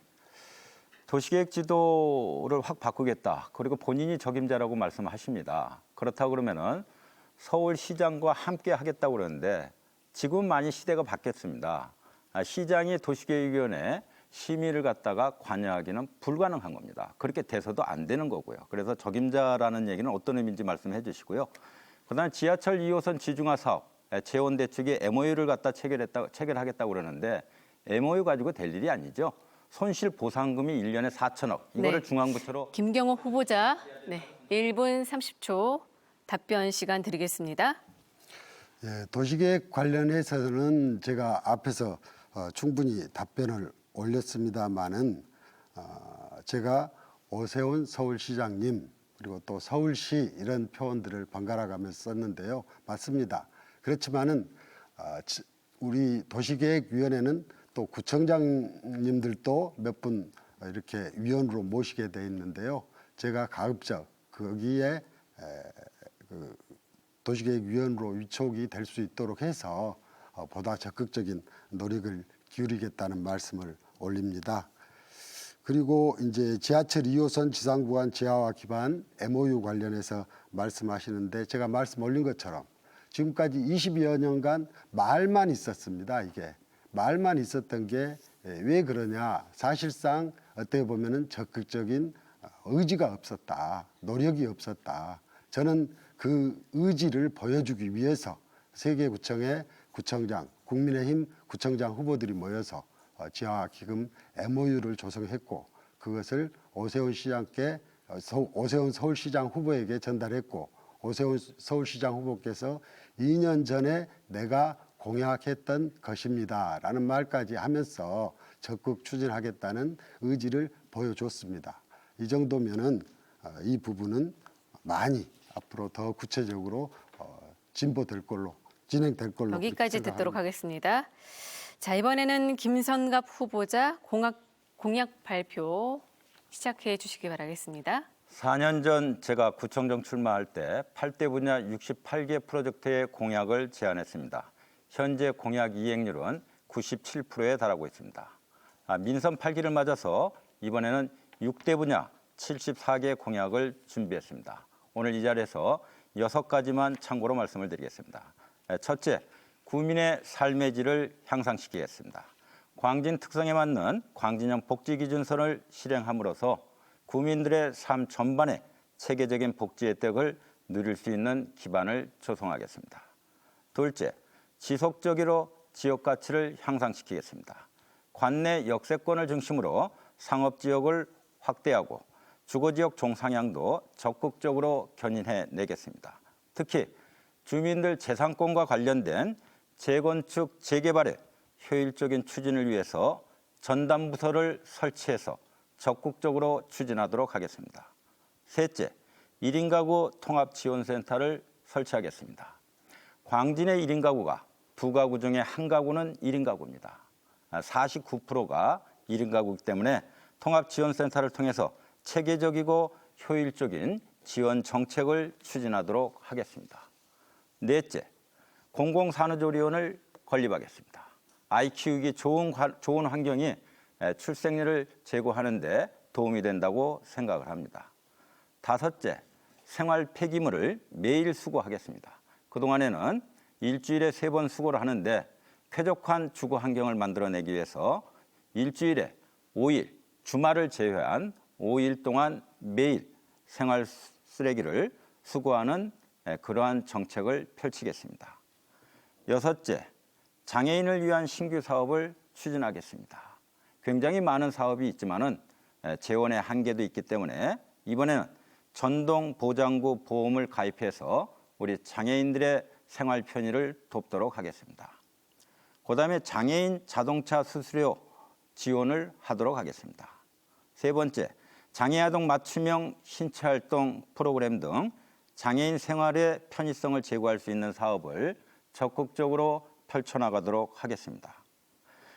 도시계획 지도를 확 바꾸겠다. 그리고 본인이 적임자라고 말씀하십니다. 그렇다고 그러면은 서울시장과 함께 하겠다고 그러는데 지금 많이 시대가 바뀌었습니다. 시장이 도시계획위원회 심의를 갖다가 관여하기는 불가능한 겁니다. 그렇게 돼서도 안 되는 거고요. 그래서 적임자라는 얘기는 어떤 의미인지 말씀해 주시고요. 그다음 지하철 2호선 지중화 사업 재원대축이 MOU를 갖다 체결하겠다고 그러는데 MOU 가지고 될 일이 아니죠. 손실 보상금이 1년에 4천억. 이거를 네. 중앙부처로 김경호 후보자, 네, 1분 30초 답변 시간 드리겠습니다. 예, 도시계획 관련해서는 제가 앞에서 충분히 답변을 올렸습니다마는 제가 오세훈 서울시장님 그리고 또 서울시 이런 표현들을 번갈아 가면서 썼는데요. 맞습니다. 그렇지만은 우리 도시계획위원회는 또 구청장님들도 몇 분 이렇게 위원으로 모시게 돼 있는데요. 제가 가급적 거기에 그 도시계획위원으로 위촉이 될 수 있도록 해서 보다 적극적인 노력을 기울이겠다는 말씀을 올립니다. 그리고 이제 지하철 2호선 지상구간 지하화 기반 MOU 관련해서 말씀하시는데 제가 말씀 올린 것처럼 지금까지 20여 년간 말만 있었습니다. 이게 말만 있었던 게 왜 그러냐? 사실상 어떻게 보면은 적극적인 의지가 없었다, 노력이 없었다. 저는 그 의지를 보여주기 위해서 세 개 구청의 구청장, 국민의힘 구청장 후보들이 모여서 지하화 기금 MOU를 조성했고 그것을 오세훈 서울시장 후보에게 전달했고 오세훈 서울시장 후보께서 2년 전에 내가 공약했던 것입니다라는 말까지 하면서 적극 추진하겠다는 의지를 보여줬습니다. 이 정도면은 이 부분은 많이 앞으로 더 구체적으로 진행될 걸로 여기까지 듣도록 하겠습니다. 자, 이번에는 김선갑 후보자 공약 발표 시작해 주시기 바라겠습니다. 4년 전 제가 구청장 출마할 때 8대 분야 68개 프로젝트의 공약을 제안했습니다. 현재 공약 이행률은 97%에 달하고 있습니다. 민선 8기를 맞아서 이번에는 6대 분야 74개 공약을 준비했습니다. 오늘 이 자리에서 6가지만 참고로 말씀을 드리겠습니다. 첫째, 구민의 삶의 질을 향상시키겠습니다. 광진 특성에 맞는 광진형 복지기준선을 실행함으로써 구민들의 삶 전반에 체계적인 복지 혜택을 누릴 수 있는 기반을 조성하겠습니다. 둘째, 지속적으로 지역 가치를 향상시키겠습니다. 관내 역세권을 중심으로 상업지역을 확대하고 주거지역 종상향도 적극적으로 견인해 내겠습니다. 특히 주민들 재산권과 관련된 재건축, 재개발의 효율적인 추진을 위해서 전담부서를 설치해서 적극적으로 추진하도록 하겠습니다. 셋째, 1인 가구 통합지원센터를 설치하겠습니다. 광진의 1인 가구가 2가구 중에 1가구는 1인 가구입니다. 49%가 1인 가구이기 때문에 통합지원센터를 통해서 체계적이고 효율적인 지원 정책을 추진하도록 하겠습니다. 넷째, 공공산후조리원을 건립하겠습니다. 아이 키우기 좋은 환경이 출생률을 제고하는 데 도움이 된다고 생각을 합니다. 다섯째, 생활 폐기물을 매일 수거하겠습니다. 그동안에는 일주일에 3번 수거를 하는데 쾌적한 주거 환경을 만들어내기 위해서 일주일에 5일, 주말을 제외한 5일 동안 매일 생활 쓰레기를 수거하는 그러한 정책을 펼치겠습니다. 여섯째, 장애인을 위한 신규 사업을 추진하겠습니다. 굉장히 많은 사업이 있지만은 재원의 한계도 있기 때문에 이번에는 전동보장구 보험을 가입해서 우리 장애인들의 생활 편의를 돕도록 하겠습니다. 그다음에 장애인 자동차 수수료 지원을 하도록 하겠습니다. 세 번째, 장애아동 맞춤형 신체활동 프로그램 등 장애인 생활의 편의성을 제고할 수 있는 사업을 적극적으로 펼쳐나가도록 하겠습니다.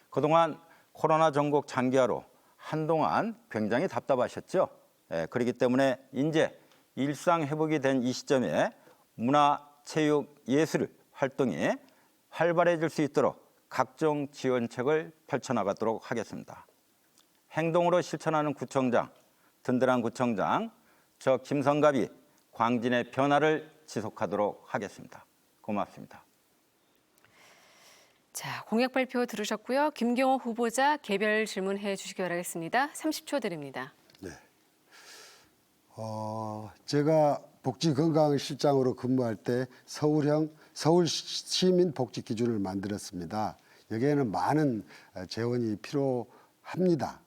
그동안 코로나 전국 장기화로 한동안 굉장히 답답하셨죠? 그렇기 때문에 이제 일상 회복이 된 이 시점에 문화, 체육, 예술 활동이 활발해질 수 있도록 각종 지원책을 펼쳐나가도록 하겠습니다. 행동으로 실천하는 구청장, 든든한 구청장, 저 김성갑이 광진의 변화를 지속하도록 하겠습니다. 고맙습니다. 자, 공약 발표 들으셨고요. 김경호 후보자 개별 질문해 주시기 바라겠습니다. 30초 드립니다. 네. 제가 복지건강실장으로 근무할 때 서울 시민 복지 기준을 만들었습니다. 여기에는 많은 재원이 필요합니다.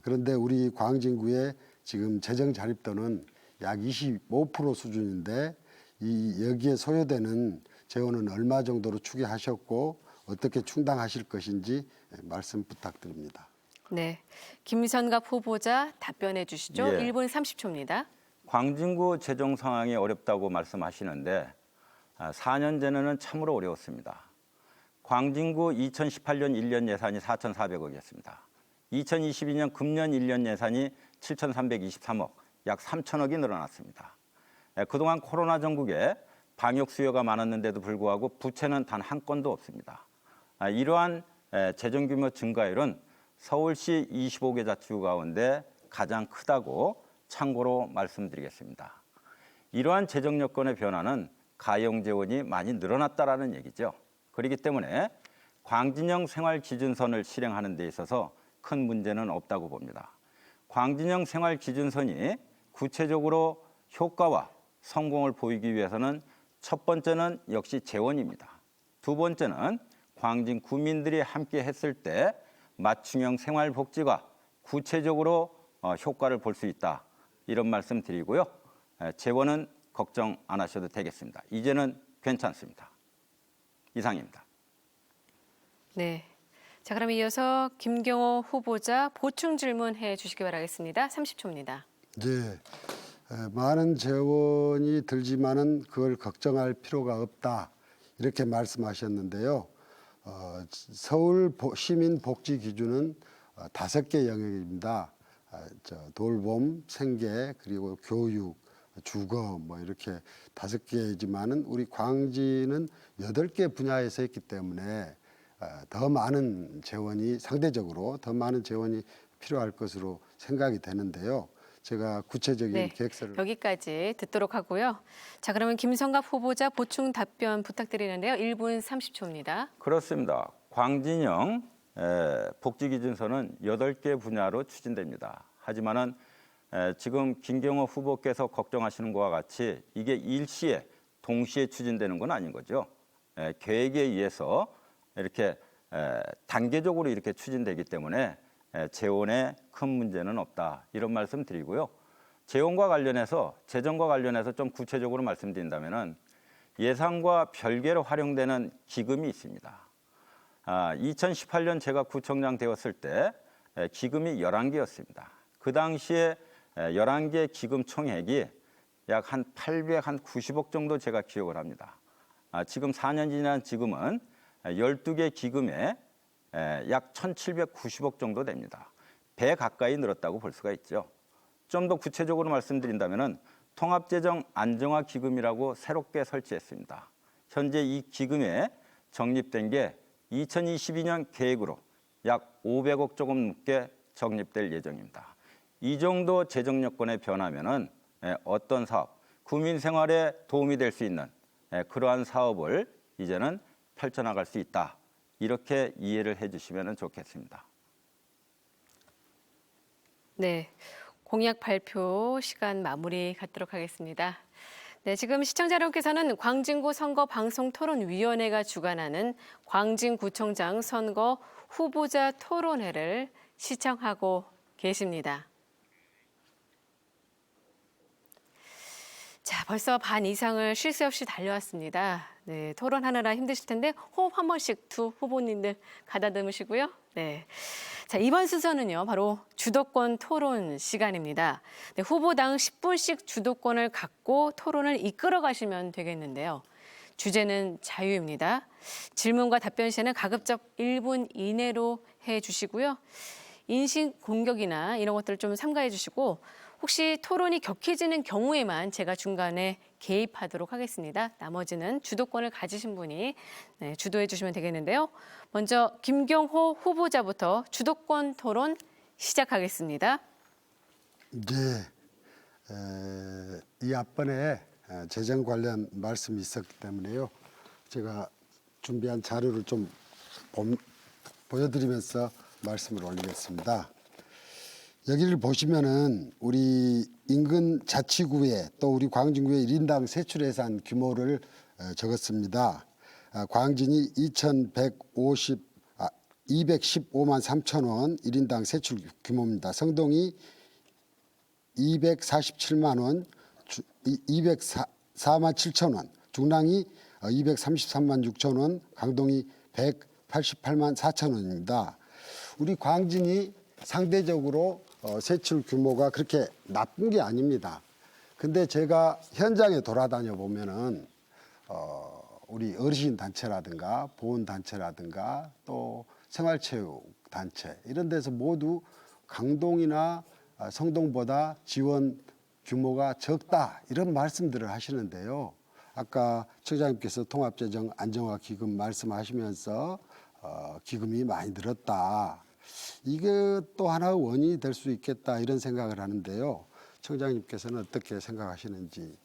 그런데 우리 광진구의 지금 재정 자립도는 약 25% 수준인데 여기에 소요되는 재원은 얼마 정도로 추계하셨고 어떻게 충당하실 것인지 말씀 부탁드립니다. 네, 김선갑 후보자 답변해 주시죠. 예. 1분 30초입니다. 광진구 재정 상황이 어렵다고 말씀하시는데 4년 전에는 참으로 어려웠습니다. 광진구 2018년 1년 예산이 4,400억이었습니다. 2022년 금년 1년 예산이 7,323억, 약 3천억이 늘어났습니다. 그동안 코로나 전국에 방역 수요가 많았는데도 불구하고 부채는 단 한 건도 없습니다. 이러한 재정 규모 증가율은 서울시 25개 자치구 가운데 가장 크다고 참고로 말씀드리겠습니다. 이러한 재정 여건의 변화는 가용 재원이 많이 늘어났다라는 얘기죠. 그렇기 때문에 광진형 생활기준선을 실행하는 데 있어서 큰 문제는 없다고 봅니다. 광진형 생활기준선이 구체적으로 효과와 성공을 보이기 위해서는 첫 번째는 역시 재원입니다. 두 번째는 광진 구민들이 함께 했을 때 맞춤형 생활복지가 구체적으로 효과를 볼 수 있다. 이런 말씀 드리고요. 재원은 걱정 안 하셔도 되겠습니다. 이제는 괜찮습니다. 이상입니다. 네. 자, 그럼 이어서 김경호 후보자 보충 질문해 주시기 바라겠습니다. 30초입니다. 네. 많은 재원이 들지만은 그걸 걱정할 필요가 없다. 이렇게 말씀하셨는데요. 서울 시민 복지 기준은 5개 영역입니다. 돌봄, 생계, 그리고 교육, 주거 뭐 이렇게 5개지만은 우리 광진은 8개 분야에서 했기 때문에 더 많은 재원이 상대적으로 더 많은 재원이 필요할 것으로 생각이 되는데요. 제가 구체적인 네, 계획서를 여기까지 듣도록 하고요. 자, 그러면 김성갑 후보자 보충 답변 부탁드리는데요. 1분 30초입니다. 그렇습니다. 광진형 복지기준서는 8개 분야로 추진됩니다. 하지만은 지금 김경호 후보께서 걱정하시는 것과 같이 이게 일시에 동시에 추진되는 건 아닌 거죠. 계획에 의해서 이렇게 단계적으로 이렇게 추진되기 때문에 재원에 큰 문제는 없다. 이런 말씀 드리고요. 재원과 관련해서 재정과 관련해서 좀 구체적으로 말씀드린다면은 예산과 별개로 활용되는 기금이 있습니다. 2018년 제가 구청장 되었을 때 기금이 11개였습니다. 그 당시에 11개 기금 총액이 약 한 890억 정도 제가 기억을 합니다. 지금 4년 지난 지금은 12개 기금에 약 1,790억 정도 됩니다. 배 가까이 늘었다고 볼 수가 있죠. 좀 더 구체적으로 말씀드린다면 통합재정 안정화 기금이라고 새롭게 설치했습니다. 현재 이 기금에 적립된 게 2022년 계획으로 약 500억 조금 넘게 적립될 예정입니다. 이 정도 재정 여건에 변하면은 어떤 사업, 국민 생활에 도움이 될 수 있는 그러한 사업을 이제는 펼쳐나갈 수 있다. 이렇게 이해를 해주시면 좋겠습니다. 네, 공약 발표 시간 마무리 갖도록 하겠습니다. 네, 지금 시청자 여러분께서는 광진구 선거방송토론위원회가 주관하는 광진구청장 선거 후보자 토론회를 시청하고 계십니다. 자, 벌써 반 이상을 쉴 새 없이 달려왔습니다. 네, 토론하느라 힘드실 텐데 호흡 한 번씩 두 후보님들 가다듬으시고요. 네. 자, 이번 순서는요, 바로 주도권 토론 시간입니다. 네, 후보당 10분씩 주도권을 갖고 토론을 이끌어 가시면 되겠는데요. 주제는 자유입니다. 질문과 답변 시에는 가급적 1분 이내로 해 주시고요. 인신 공격이나 이런 것들을 좀 삼가해 주시고 혹시 토론이 격해지는 경우에만 제가 중간에 개입하도록 하겠습니다. 나머지는 주도권을 가지신 분이 주도해 주시면 되겠는데요. 먼저 김경호 후보자부터 주도권 토론 시작하겠습니다. 이제 이 앞번에 재정 관련 말씀이 있었기 때문에요. 제가 준비한 자료를 좀 보여드리면서 말씀을 올리겠습니다. 여기를 보시면은 우리 인근 자치구에 또 우리 광진구의 1인당 세출 예산 규모를 적었습니다. 광진이 215만 3천 원 1인당 세출 규모입니다. 성동이 247만 원, 204만 7천 원, 중랑이 233만 6천 원, 강동이 188만 4천 원입니다. 우리 광진이 상대적으로 세출 규모가 그렇게 나쁜 게 아닙니다. 근데 제가 현장에 돌아다녀 보면은 우리 어르신 단체라든가 보훈 단체라든가 또 생활체육 단체 이런 데서 모두 강동이나 성동보다 지원 규모가 적다 이런 말씀들을 하시는데요. 아까 청장님께서 통합재정 안정화 기금 말씀하시면서 기금이 많이 늘었다. 이게 또 하나의 원인이 될 수 있겠다 이런 생각을 하는데요. 청장님께서는 어떻게 생각하시는지.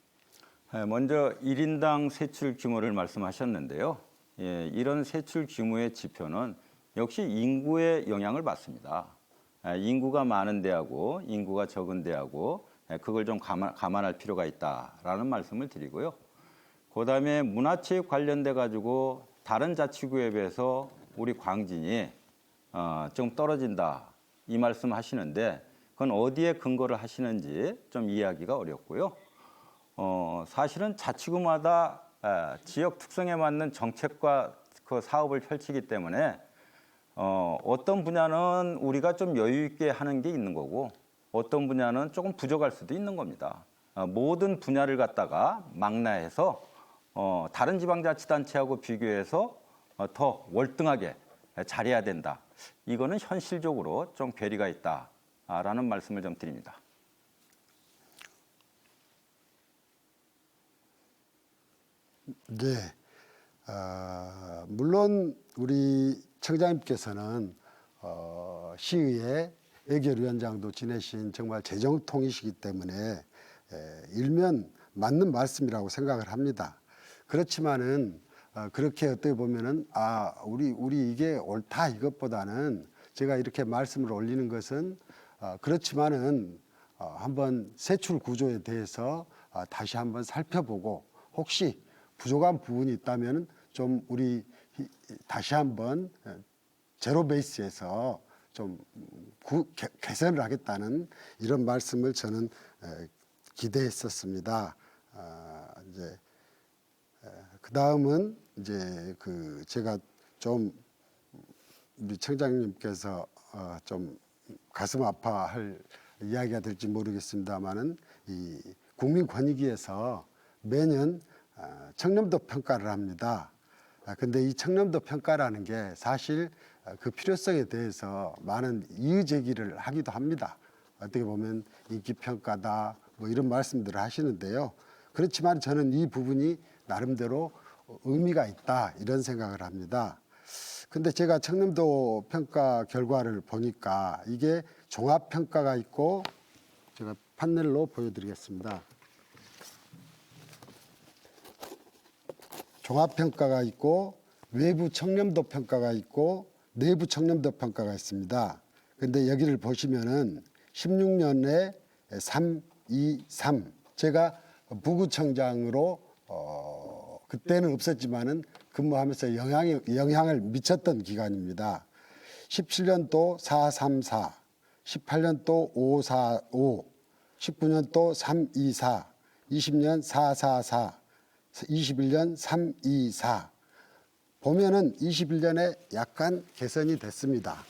먼저 1인당 세출 규모를 말씀하셨는데요. 이런 세출 규모의 지표는 역시 인구의 영향을 받습니다. 인구가 많은 데하고 인구가 적은 데하고 그걸 좀 감안할 필요가 있다라는 말씀을 드리고요. 그다음에 문화체육 관련돼 가지고 다른 자치구에 비해서 우리 광진이 좀 떨어진다 이 말씀 하시는데 그건 어디에 근거를 하시는지 좀 이해하기가 어렵고요. 사실은 자치구마다 지역 특성에 맞는 정책과 그 사업을 펼치기 때문에 어떤 분야는 우리가 좀 여유 있게 하는 게 있는 거고 어떤 분야는 조금 부족할 수도 있는 겁니다. 모든 분야를 갖다가 망라해서 다른 지방자치단체하고 비교해서 더 월등하게 잘해야 된다. 이거는 현실적으로 좀 괴리가 있다라는 말씀을 좀 드립니다. 네, 물론 우리 청장님께서는 시의회 예결위원장도 지내신 정말 재정통이시기 때문에 일면 맞는 말씀이라고 생각을 합니다. 그렇지만은 그렇게 어떻게 보면은 우리 이게 옳다 이것보다는 제가 이렇게 말씀을 올리는 것은 그렇지만은 한번 세출 구조에 대해서 다시 한번 살펴보고 혹시 부족한 부분이 있다면 좀 우리 다시 한번 제로 베이스에서 좀 개선을 하겠다는 이런 말씀을 저는 기대했었습니다. 이제 그 다음은 이제 제가 좀 우리 청장님께서 좀 가슴 아파할 이야기가 될지 모르겠습니다만은 이 국민권익위에서 매년 청렴도 평가를 합니다. 근데 이 청렴도 평가라는 게 사실 그 필요성에 대해서 많은 이의 제기를 하기도 합니다. 어떻게 보면 인기 평가다 뭐 이런 말씀들을 하시는데요. 그렇지만 저는 이 부분이 나름대로 의미가 있다 이런 생각을 합니다. 근데 제가 청렴도 평가 결과를 보니까 이게 종합 평가가 있고 제가 판넬로 보여드리겠습니다. 종합 평가가 있고 외부 청렴도 평가가 있고 내부 청렴도 평가가 있습니다. 근데 여기를 보시면은 16년에 3, 2, 3 제가 부구청장으로 그때는 없었지만은 근무하면서 영향을 미쳤던 기간입니다. 17년도 434, 18년도 545, 19년도 324, 20년 444, 21년 324. 보면은 21년에 약간 개선이 됐습니다.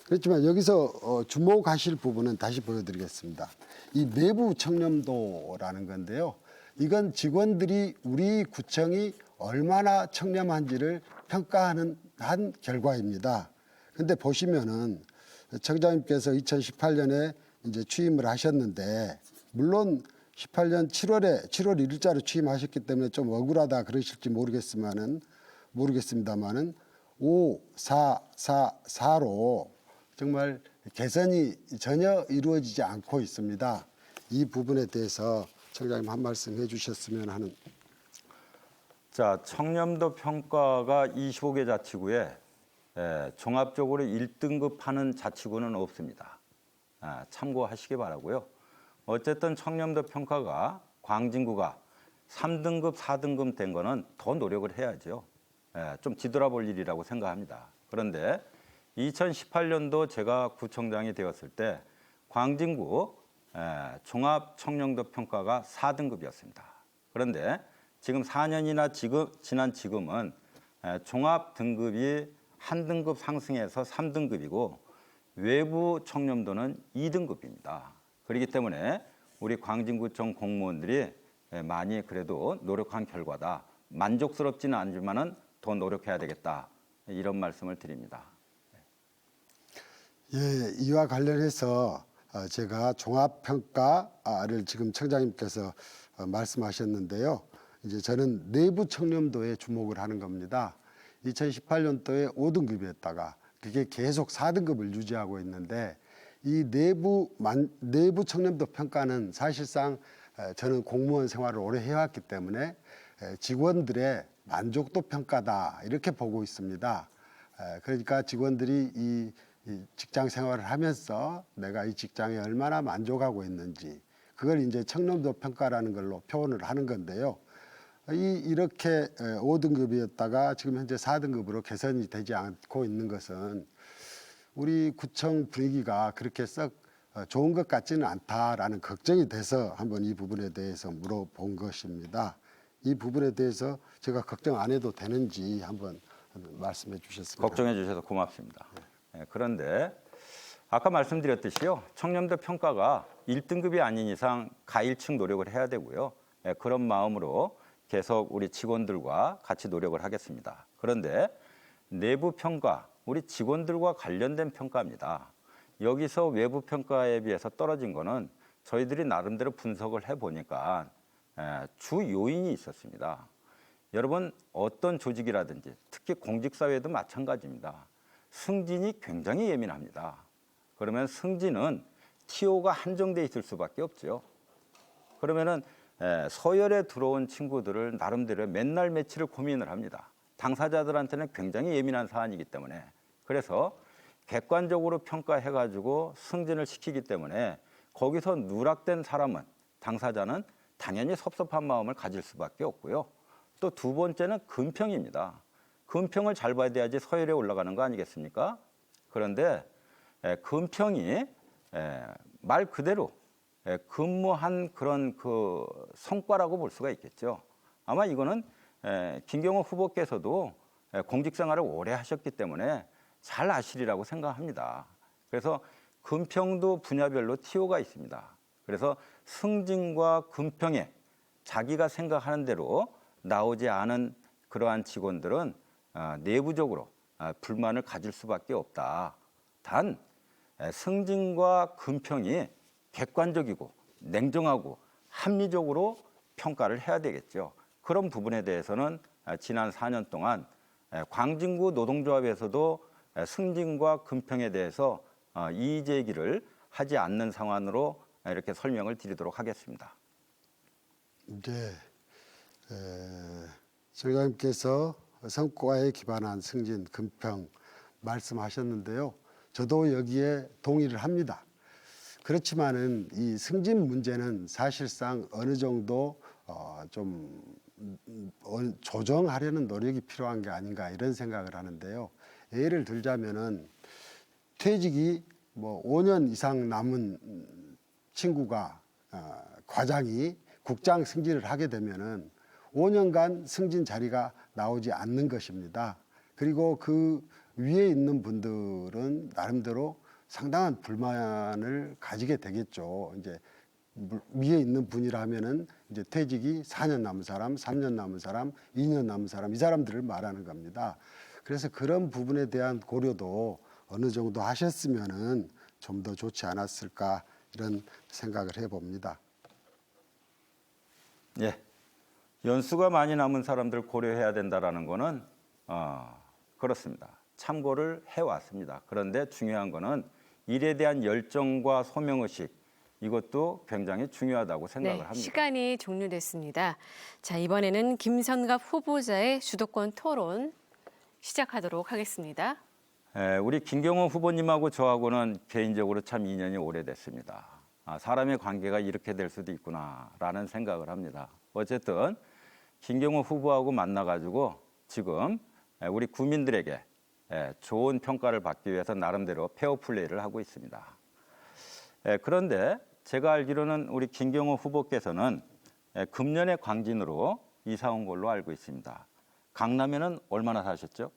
그렇지만 여기서 주목하실 부분은 다시 보여드리겠습니다. 이 내부 청렴도라는 건데요. 이건 직원들이 우리 구청이 얼마나 청렴한지를 평가하는 한 결과입니다. 근데 보시면은 청장님께서 2018년에 이제 취임을 하셨는데 물론 18년 7월 1일자로 취임하셨기 때문에 좀 억울하다 그러실지 모르겠습니다만은 5, 4, 4, 4로 정말 개선이 전혀 이루어지지 않고 있습니다. 이 부분에 대해서 청장님 한 말씀 해주셨으면 하는. 자, 청렴도 평가가 25개 자치구에 종합적으로 1등급 하는 자치구는 없습니다. 참고하시기 바라고요. 어쨌든 청렴도 평가가 광진구가 3등급, 4등급 된 거는 더 노력을 해야죠. 좀 뒤돌아볼 일이라고 생각합니다. 그런데 2018년도 제가 구청장이 되었을 때 광진구 종합 청렴도 평가가 4등급이었습니다. 그런데 지금 4년이나 지난 지금은 종합 등급이 한 등급 상승해서 3등급이고 외부 청렴도는 2등급입니다. 그렇기 때문에 우리 광진구청 공무원들이 많이 그래도 노력한 결과다. 만족스럽지는 않지만은 더 노력해야 되겠다. 이런 말씀을 드립니다. 예, 이와 관련해서 제가 종합평가를 지금 청장님께서 말씀하셨는데요. 이제 저는 내부 청렴도에 주목을 하는 겁니다. 2018년도에 5등급이었다가 그게 계속 4등급을 유지하고 있는데 이 내부 청렴도 평가는 사실상 저는 공무원 생활을 오래 해왔기 때문에 직원들의 만족도 평가다 이렇게 보고 있습니다. 그러니까 직원들이 이 직장 생활을 하면서 내가 이 직장에 얼마나 만족하고 있는지 그걸 이제 청렴도 평가라는 걸로 표현을 하는 건데요. 이렇게 5등급이었다가 지금 현재 4등급으로 개선이 되지 않고 있는 것은 우리 구청 분위기가 그렇게 썩 좋은 것 같지는 않다라는 걱정이 돼서 한번 이 부분에 대해서 물어본 것입니다. 이 부분에 대해서 제가 걱정 안 해도 되는지 한번 말씀해 주셨습니다. 걱정해 주셔서 고맙습니다. 그런데 아까 말씀드렸듯이요. 청렴도 평가가 1등급이 아닌 이상 가일층 노력을 해야 되고요. 그런 마음으로 계속 우리 직원들과 같이 노력을 하겠습니다. 그런데 내부 평가, 우리 직원들과 관련된 평가입니다. 여기서 외부 평가에 비해서 떨어진 거는 저희들이 나름대로 분석을 해보니까 주 요인이 있었습니다. 여러분 어떤 조직이라든지 특히 공직사회도 마찬가지입니다. 승진이 굉장히 예민합니다. 그러면 승진은 TO가 한정돼 있을 수밖에 없죠. 그러면은 서열에 들어온 친구들을 나름대로 맨날 며칠을 고민을 합니다. 당사자들한테는 굉장히 예민한 사안이기 때문에. 그래서 객관적으로 평가해가지고 승진을 시키기 때문에 거기서 누락된 사람은, 당사자는 당연히 섭섭한 마음을 가질 수밖에 없고요. 또 두 번째는 금평입니다. 금평을 잘 봐야 돼야지 서열에 올라가는 거 아니겠습니까? 그런데 금평이 말 그대로 근무한 그런 그 성과라고 볼 수가 있겠죠. 아마 이거는 김경호 후보께서도 공직생활을 오래 하셨기 때문에 잘 아시리라고 생각합니다. 그래서 금평도 분야별로 TO가 있습니다. 그래서 승진과 금평에 자기가 생각하는 대로 나오지 않은 그러한 직원들은 내부적으로 불만을 가질 수밖에 없다. 단 승진과 금평이 객관적이고 냉정하고 합리적으로 평가를 해야 되겠죠. 그런 부분에 대해서는 지난 4년 동안 광진구 노동조합에서도 승진과 금평에 대해서 이의 제기를 하지 않는 상황으로 이렇게 설명을 드리도록 하겠습니다. 네, 정의장님께서 성과에 기반한 승진, 금평 말씀하셨는데요. 저도 여기에 동의를 합니다. 그렇지만은 이 승진 문제는 사실상 어느 정도 좀 조정하려는 노력이 필요한 게 아닌가 이런 생각을 하는데요. 예를 들자면은 퇴직이 뭐 5년 이상 남은 친구가 과장이 국장 승진을 하게 되면은 5년간 승진 자리가 나오지 않는 것입니다. 그리고 그 위에 있는 분들은 나름대로 상당한 불만을 가지게 되겠죠. 이제 위에 있는 분이라면은 이제 퇴직이 4년 남은 사람, 3년 남은 사람, 2년 남은 사람, 이 사람들을 말하는 겁니다. 그래서 그런 부분에 대한 고려도 어느 정도 하셨으면은 좀 더 좋지 않았을까 이런 생각을 해봅니다. 예, 연수가 많이 남은 사람들 고려해야 된다라는 거는 그렇습니다. 참고를 해왔습니다. 그런데 중요한 거는 일에 대한 열정과 소명의식, 이것도 굉장히 중요하다고 생각을 합니다. 시간이 종료됐습니다. 자, 이번에는 김선갑 후보자의 주도권 토론 시작하도록 하겠습니다. 우리 김경호 후보님하고 저하고는 개인적으로 참 인연이 오래됐습니다. 사람의 관계가 이렇게 될 수도 있구나라는 생각을 합니다. 어쨌든 김경호 후보하고 만나가지고 지금 우리 국민들에게 좋은 평가를 받기 위해서 나름대로 페어플레이를 하고 있습니다. 그런데 제가 알기로는 우리 김경호 후보께서는 금년에 광진으로 이사 온 걸로 알고 있습니다. 강남에는 얼마나 사셨죠?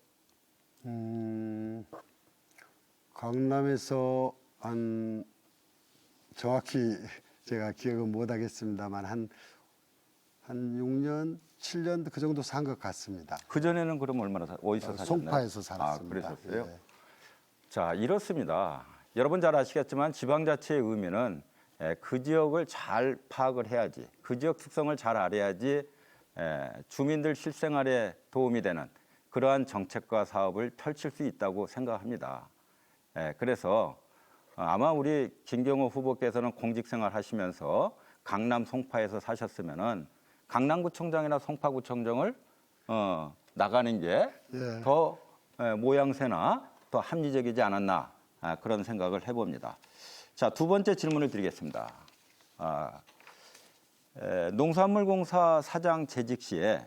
강남에서 한 정확히 제가 기억은 못 하겠습니다만 한 6년, 7년 그 정도 산 것 같습니다. 그 전에는 그럼 얼마나 어디서 사셨나요? 송파에서 살았습니다. 그러셨어요? 예. 자, 이렇습니다. 여러분 잘 아시겠지만 지방자치의 의미는 그 지역을 잘 파악을 해야지, 그 지역 특성을 잘 알아야지 주민들 실생활에 도움이 되는 그러한 정책과 사업을 펼칠 수 있다고 생각합니다. 그래서 아마 우리 김경호 후보께서는 공직생활 하시면서 강남 송파에서 사셨으면은 강남구청장이나 송파구청장을 나가는 게 더 모양새나 더 합리적이지 않았나 그런 생각을 해봅니다. 자, 두 번째 질문을 드리겠습니다. 농산물공사 사장 재직 시에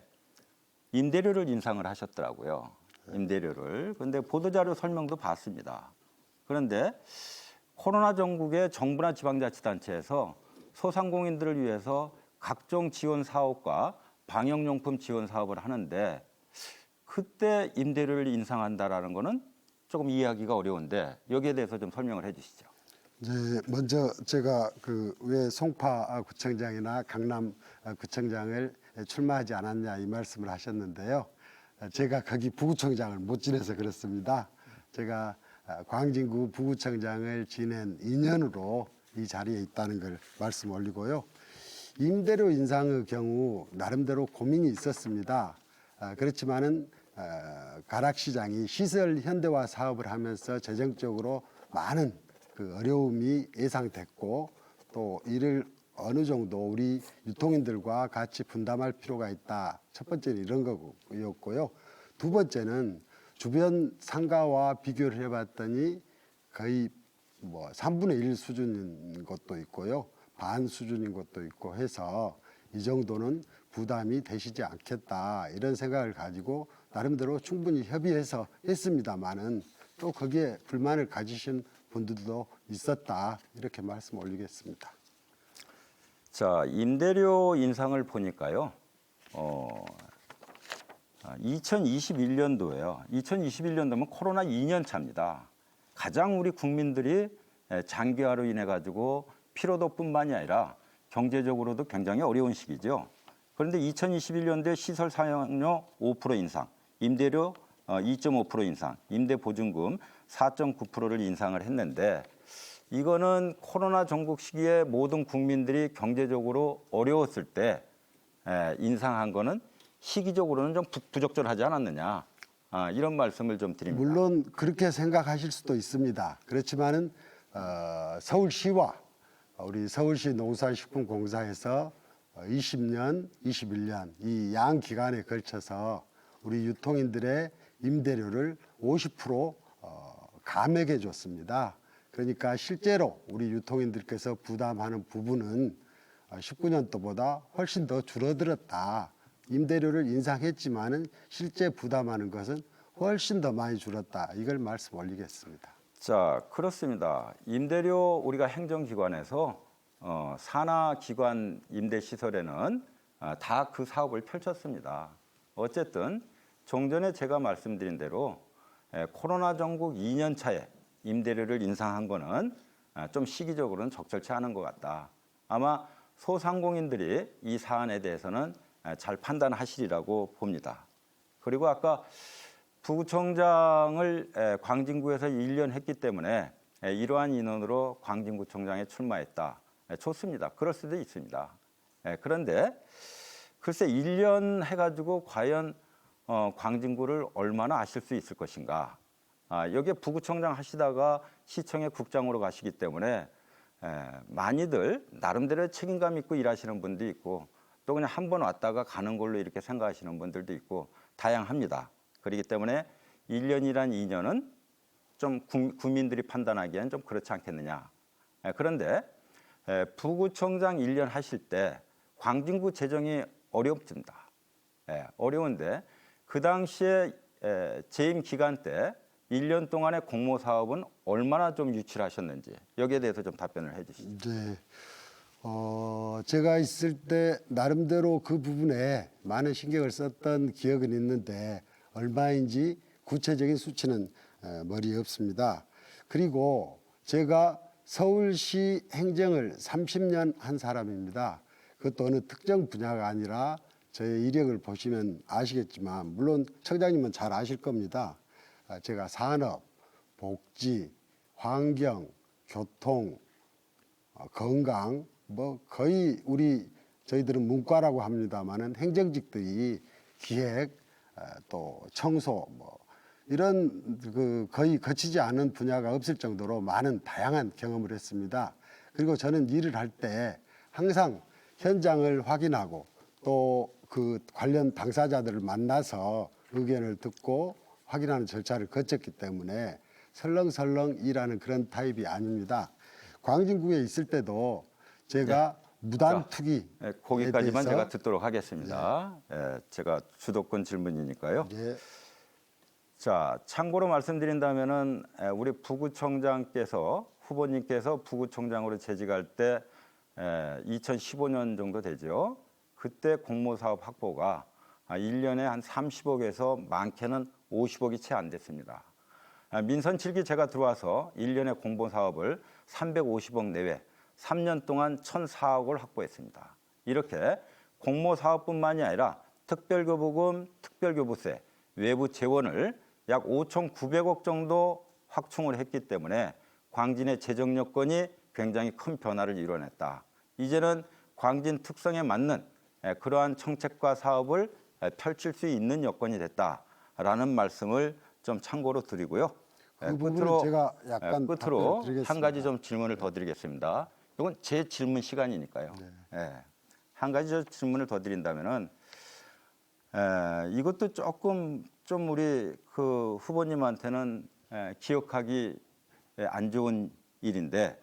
임대료를 인상을 하셨더라고요. 임대료를. 그런데 보도자료 설명도 봤습니다. 그런데 코로나 전국의 정부나 지방자치단체에서 소상공인들을 위해서 각종 지원 사업과 방역용품 지원 사업을 하는데 그때 임대료를 인상한다라는 거는 조금 이해하기가 어려운데 여기에 대해서 좀 설명을 해 주시죠. 이제 먼저 제가 그 왜 송파구청장이나 강남구청장을 출마하지 않았냐 이 말씀을 하셨는데요. 제가 거기 부구청장을 못 지내서 그렇습니다. 제가 광진구 부구청장을 지낸 2년으로 이 자리에 있다는 걸 말씀 올리고요. 임대료 인상의 경우 나름대로 고민이 있었습니다. 그렇지만은 가락시장이 시설 현대화 사업을 하면서 재정적으로 많은 그 어려움이 예상됐고 또 이를 어느 정도 우리 유통인들과 같이 분담할 필요가 있다. 첫 번째는 이런 거였고요. 두 번째는 주변 상가와 비교를 해봤더니 거의 뭐 3분의 1 수준인 것도 있고요. 반 수준인 것도 있고 해서 이 정도는 부담이 되시지 않겠다. 이런 생각을 가지고 나름대로 충분히 협의해서 했습니다마는 또 거기에 불만을 가지신 분들도 있었다. 이렇게 말씀 올리겠습니다. 자, 임대료 인상을 보니까요. 2021년도에요. 2021년도면 코로나 2년 차입니다. 가장 우리 국민들이 장기화로 인해 가지고 피로도뿐만이 아니라 경제적으로도 굉장히 어려운 시기죠. 그런데 2021년도에 시설 사용료 5% 인상, 임대료 2.5% 인상, 임대보증금 4.9%를 인상을 했는데 이거는 코로나 전국 시기에 모든 국민들이 경제적으로 어려웠을 때 인상한 거는 시기적으로는 좀 부적절하지 않았느냐, 이런 말씀을 좀 드립니다. 물론 그렇게 생각하실 수도 있습니다. 그렇지만은 서울시와 우리 서울시 농수산식품공사에서 20년, 21년 이 양 기간에 걸쳐서 우리 유통인들의 임대료를 50% 감액해 줬습니다. 그러니까 실제로 우리 유통인들께서 부담하는 부분은 19년도보다 훨씬 더 줄어들었다. 임대료를 인상했지만은 실제 부담하는 것은 훨씬 더 많이 줄었다. 이걸 말씀 올리겠습니다. 자, 그렇습니다. 임대료 우리가 행정기관에서 산하기관 임대시설에는 다 그 사업을 펼쳤습니다. 어쨌든 종전에 제가 말씀드린 대로 코로나 전국 2년 차에 임대료를 인상한 거는 좀 시기적으로는 적절치 않은 것 같다. 아마 소상공인들이 이 사안에 대해서는 잘 판단하시리라고 봅니다. 그리고 아까 부구청장을 광진구에서 1년 했기 때문에 이러한 인원으로 광진구청장에 출마했다. 좋습니다. 그럴 수도 있습니다. 그런데 글쎄 1년 해가지고 과연 광진구를 얼마나 아실 수 있을 것인가. 여기에 부구청장 하시다가 시청의 국장으로 가시기 때문에 많이들 나름대로 책임감 있고 일하시는 분도 있고 또 그냥 한 번 왔다가 가는 걸로 이렇게 생각하시는 분들도 있고 다양합니다. 그렇기 때문에 1년이란 2년은 좀 국민들이 판단하기엔 좀 그렇지 않겠느냐. 그런데 부구청장 1년 하실 때 광진구 재정이 어렵습니다. 어려운데 그 당시에 재임 기간 때 1년 동안의 공모 사업은 얼마나 좀 유치를 하셨는지 여기에 대해서 좀 답변을 해 주시죠. 네. 제가 있을 때 나름대로 그 부분에 많은 신경을 썼던 기억은 있는데 얼마인지 구체적인 수치는 머리에 없습니다. 그리고 제가 서울시 행정을 30년 한 사람입니다. 그것도 어느 특정 분야가 아니라 저의 이력을 보시면 아시겠지만 물론 청장님은 잘 아실 겁니다. 제가 산업, 복지, 환경, 교통, 건강 뭐 거의 저희들은 문과라고 합니다만은 행정직들이 기획 또 청소 뭐 이런 거의 거치지 않은 분야가 없을 정도로 많은 다양한 경험을 했습니다. 그리고 저는 일을 할 때 항상 현장을 확인하고 또 그 관련 당사자들을 만나서 의견을 듣고 확인하는 절차를 거쳤기 때문에 설렁설렁 일하는 그런 타입이 아닙니다. 광진구에 있을 때도 제가 무단 투기 거기까지만 제가 듣도록 하겠습니다. 제가 주도권 질문이니까요. 네. 자, 참고로 말씀드린다면은 우리 부구청장께서 후보님께서 부구청장으로 재직할 때 2015년 정도 되죠. 그때 공모사업 확보가 1년에 한 30억에서 많게는 50억이 채 안 됐습니다. 민선 7기 제가 들어와서 1년에 공모사업을 350억 내외 3년 동안 1,004억을 확보했습니다. 이렇게 공모사업뿐만이 아니라 특별교부금, 특별교부세, 외부 재원을 약 5,900억 정도 확충을 했기 때문에 광진의 재정 여건이 굉장히 큰 변화를 이뤄냈다. 이제는 광진 특성에 맞는 그러한 정책과 사업을 펼칠 수 있는 여건이 됐다라는 말씀을 좀 참고로 드리고요. 그 부분은 제가 약간 끝으로 답변드리겠습니다. 한 가지 좀 질문을 더 드리겠습니다. 이건 제 질문 시간이니까요. 한 가지 질문을 더 드린다면은 이것도 조금 좀 우리 그 후보님한테는 기억하기 안 좋은 일인데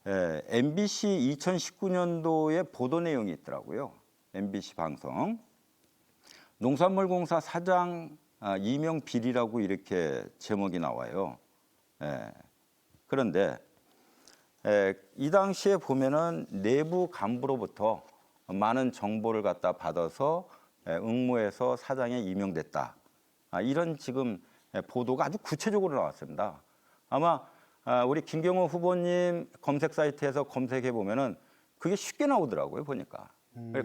MBC 2019년도에 보도 내용이 있더라고요. MBC 방송 농산물공사 사장 임용 비리라고 이렇게 제목이 나와요. 그런데 이 당시에 보면은 내부 간부로부터 많은 정보를 갖다 받아서 응모해서 사장에 임용됐다. 이런 지금 보도가 아주 구체적으로 나왔습니다. 아마 우리 김경호 후보님 검색 사이트에서 검색해 보면은 그게 쉽게 나오더라고요, 보니까.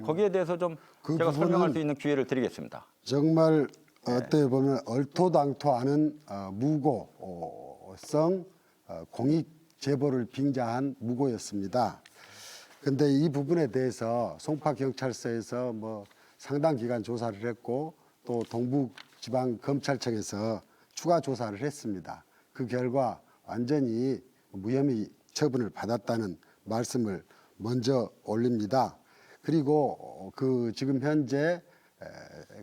거기에 대해서 좀 그 제가 설명할 부분은 수 있는 기회를 드리겠습니다. 정말 어떻게 보면 얼토당토하는 무고성 공익 제보를 빙자한 무고였습니다. 근데 이 부분에 대해서 송파경찰서에서 뭐 상당 기간 조사를 했고 또 동부지방검찰청에서 추가 조사를 했습니다. 그 결과 완전히 무혐의 처분을 받았다는 말씀을 먼저 올립니다. 그리고 그 지금 현재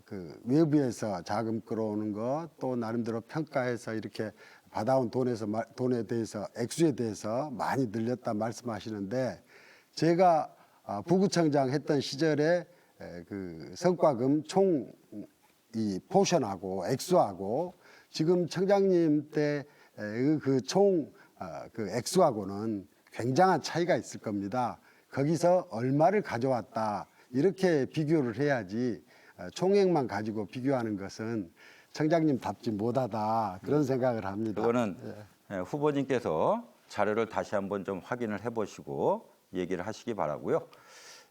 그 외부에서 자금 끌어오는 것 또 나름대로 평가해서 이렇게 받아온 돈에 대해서 액수에 대해서 많이 늘렸다 말씀하시는데 제가 부구청장 했던 시절에 그 성과금 총 이 포션하고 액수하고 지금 청장님 때 그 총 그 액수하고는 굉장한 차이가 있을 겁니다. 거기서 얼마를 가져왔다 이렇게 비교를 해야지 총액만 가지고 비교하는 것은 청장님답지 못하다 그런 생각을 합니다. 그거는 후보님께서 자료를 다시 한번 좀 확인을 해보시고 얘기를 하시기 바라고요.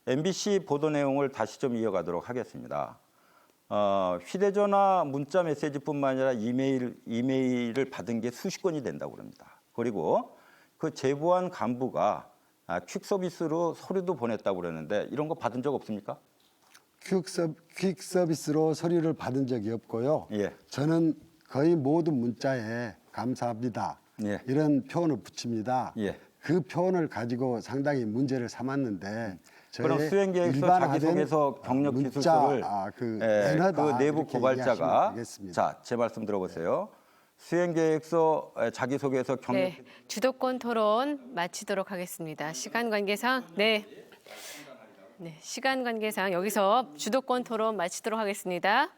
MBC 보도 내용을 다시 좀 이어가도록 하겠습니다. 휴대전화 문자 메시지뿐만 아니라 이메일을 받은 게 수십 건이 된다고 합니다. 그리고 그 제보한 간부가 퀵 서비스로 서류도 보냈다고 그러는데 이런 거 받은 적 없습니까? 퀵 서비스로 서류를 받은 적이 없고요. 예. 저는 거의 모든 문자에 감사합니다. 예. 이런 표현을 붙입니다. 예. 그 표현을 가지고 상당히 문제를 삼았는데 그럼 수행계획서 자기소개서 경력 기술서를 그 내부 고발자가 자, 제 말씀 들어보세요. 수행계획서 자기소개서 경력 네, 주도권 토론 마치도록 하겠습니다. 시간 관계상 시간 관계상 여기서 주도권 토론 마치도록 하겠습니다.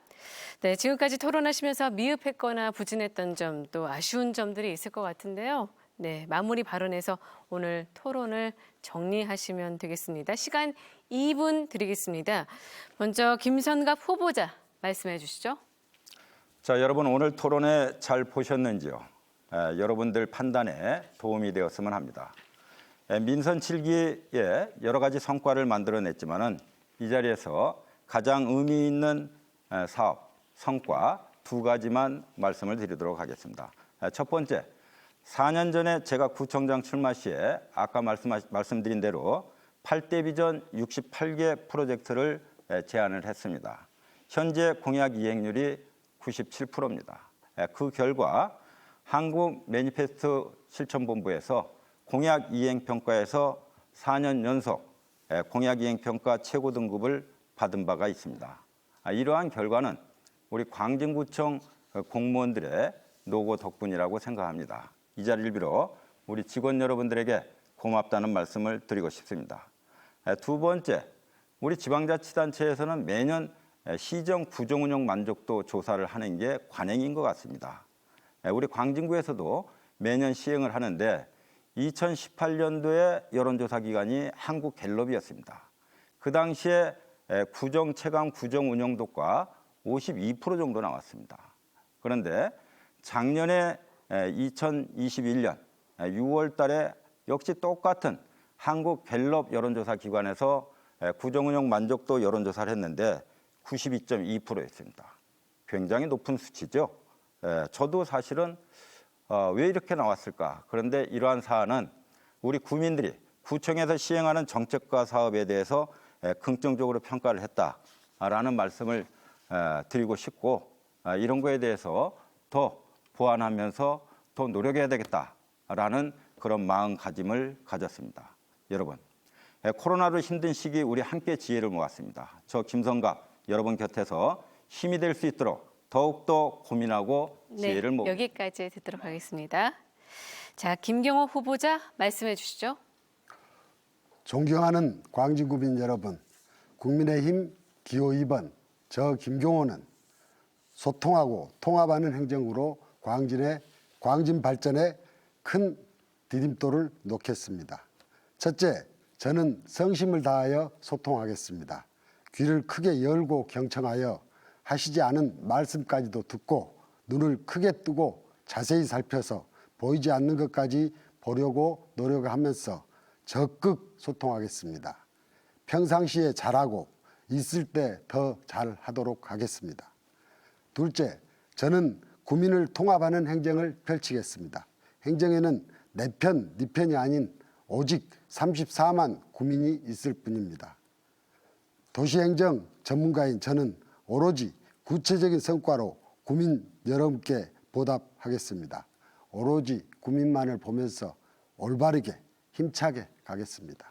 네, 지금까지 토론하시면서 미흡했거나 부진했던 점 또 아쉬운 점들이 있을 것 같은데요. 네, 마무리 발언에서 오늘 토론을 정리하시면 되겠습니다. 시간 2분 드리겠습니다. 먼저 김선갑 후보자 말씀해 주시죠. 자, 여러분 오늘 토론회 잘 보셨는지요? 여러분들 판단에 도움이 되었으면 합니다. 민선 7기에 여러 가지 성과를 만들어냈지만은 이 자리에서 가장 의미 있는 사업, 성과 두 가지만 말씀을 드리도록 하겠습니다. 첫 번째, 4년 전에 제가 구청장 출마 시에 아까 말씀드린 대로 8대 비전 68개 프로젝트를 제안을 했습니다. 현재 공약 이행률이 97%입니다. 그 결과 한국 매니페스토 실천본부에서 공약 이행 평가에서 4년 연속 공약 이행 평가 최고 등급을 받은 바가 있습니다. 이러한 결과는 우리 광진구청 공무원들의 노고 덕분이라고 생각합니다. 이 자리를 빌어 우리 직원 여러분들에게 고맙다는 말씀을 드리고 싶습니다. 두 번째, 우리 지방자치단체에서는 매년 시정 구정 운영 만족도 조사를 하는 게 관행인 것 같습니다. 우리 광진구에서도 매년 시행을 하는데 2018년도에 여론조사 기관이 한국갤럽이었습니다. 그 당시에 구정 체감 구정 운영도가 52% 정도 나왔습니다. 그런데 작년에 2021년 6월 달에 역시 똑같은 한국갤럽 여론조사 기관에서 구정운영 만족도 여론조사를 했는데 92.2%였습니다. 굉장히 높은 수치죠. 저도 사실은 왜 이렇게 나왔을까? 그런데 이러한 사안은 우리 구민들이 구청에서 시행하는 정책과 사업에 대해서 긍정적으로 평가를 했다라는 말씀을 드리고 싶고 이런 거에 대해서 더 보완하면서 더 노력해야 되겠다라는 그런 마음가짐을 가졌습니다. 여러분, 코로나로 힘든 시기 우리 함께 지혜를 모았습니다. 저 김성갑 여러분 곁에서 힘이 될 수 있도록 더욱더 고민하고 지혜를 모읍니다. 여기까지 듣도록 하겠습니다. 자, 김경호 후보자 말씀해 주시죠. 존경하는 광진구민 여러분, 국민의힘 기호 2번 저 김경호는 소통하고 통합하는 행정으로 광진 발전에 큰 디딤돌을 놓겠습니다. 첫째, 저는 성심을 다하여 소통하겠습니다. 귀를 크게 열고 경청하여 하시지 않은 말씀까지도 듣고 눈을 크게 뜨고 자세히 살펴서 보이지 않는 것까지 보려고 노력하면서 적극 소통하겠습니다. 평상시에 잘하고 있을 때 더 잘하도록 하겠습니다. 둘째, 저는 구민을 통합하는 행정을 펼치겠습니다. 행정에는 내 편, 네 편이 아닌 오직 34만 구민이 있을 뿐입니다. 도시행정 전문가인 저는 오로지 구체적인 성과로 구민 여러분께 보답하겠습니다. 오로지 구민만을 보면서 올바르게 힘차게 가겠습니다.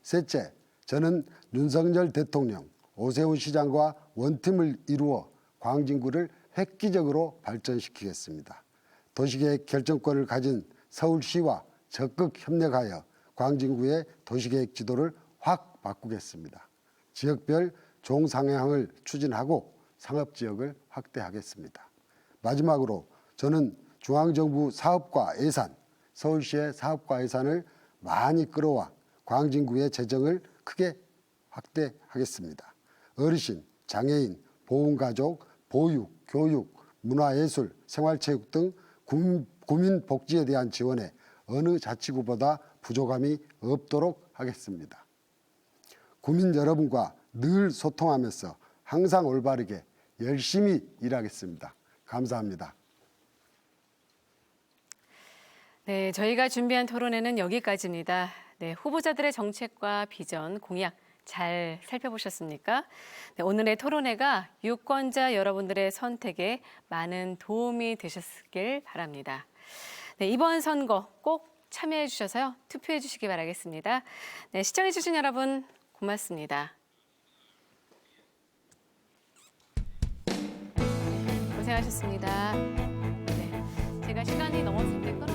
셋째, 저는 윤석열 대통령, 오세훈 시장과 원팀을 이루어 광진구를 획기적으로 발전시키겠습니다. 도시계획 결정권을 가진 서울시와 적극 협력하여 광진구의 도시계획 지도를 확 바꾸겠습니다. 지역별 종상향을 추진하고 상업지역을 확대하겠습니다. 마지막으로 저는 중앙정부 사업과 예산, 서울시의 사업과 예산을 많이 끌어와 광진구의 재정을 크게 확대하겠습니다. 어르신, 장애인, 보훈가족, 보육, 교육, 문화예술, 생활체육 등 구민 복지에 대한 지원에 어느 자치구보다 부족함이 없도록 하겠습니다. 구민 여러분과 늘 소통하면서 항상 올바르게 열심히 일하겠습니다. 감사합니다. 네, 저희가 준비한 토론회는 여기까지입니다. 네, 후보자들의 정책과 비전, 공약 잘 살펴보셨습니까? 네, 오늘의 토론회가 유권자 여러분들의 선택에 많은 도움이 되셨길 바랍니다. 네, 이번 선거 꼭 참여해 주셔서요. 투표해 주시기 바라겠습니다. 네, 시청해 주신 여러분 고맙습니다. 고생하셨습니다. 네, 제가 시간이 넘었을 때 끊어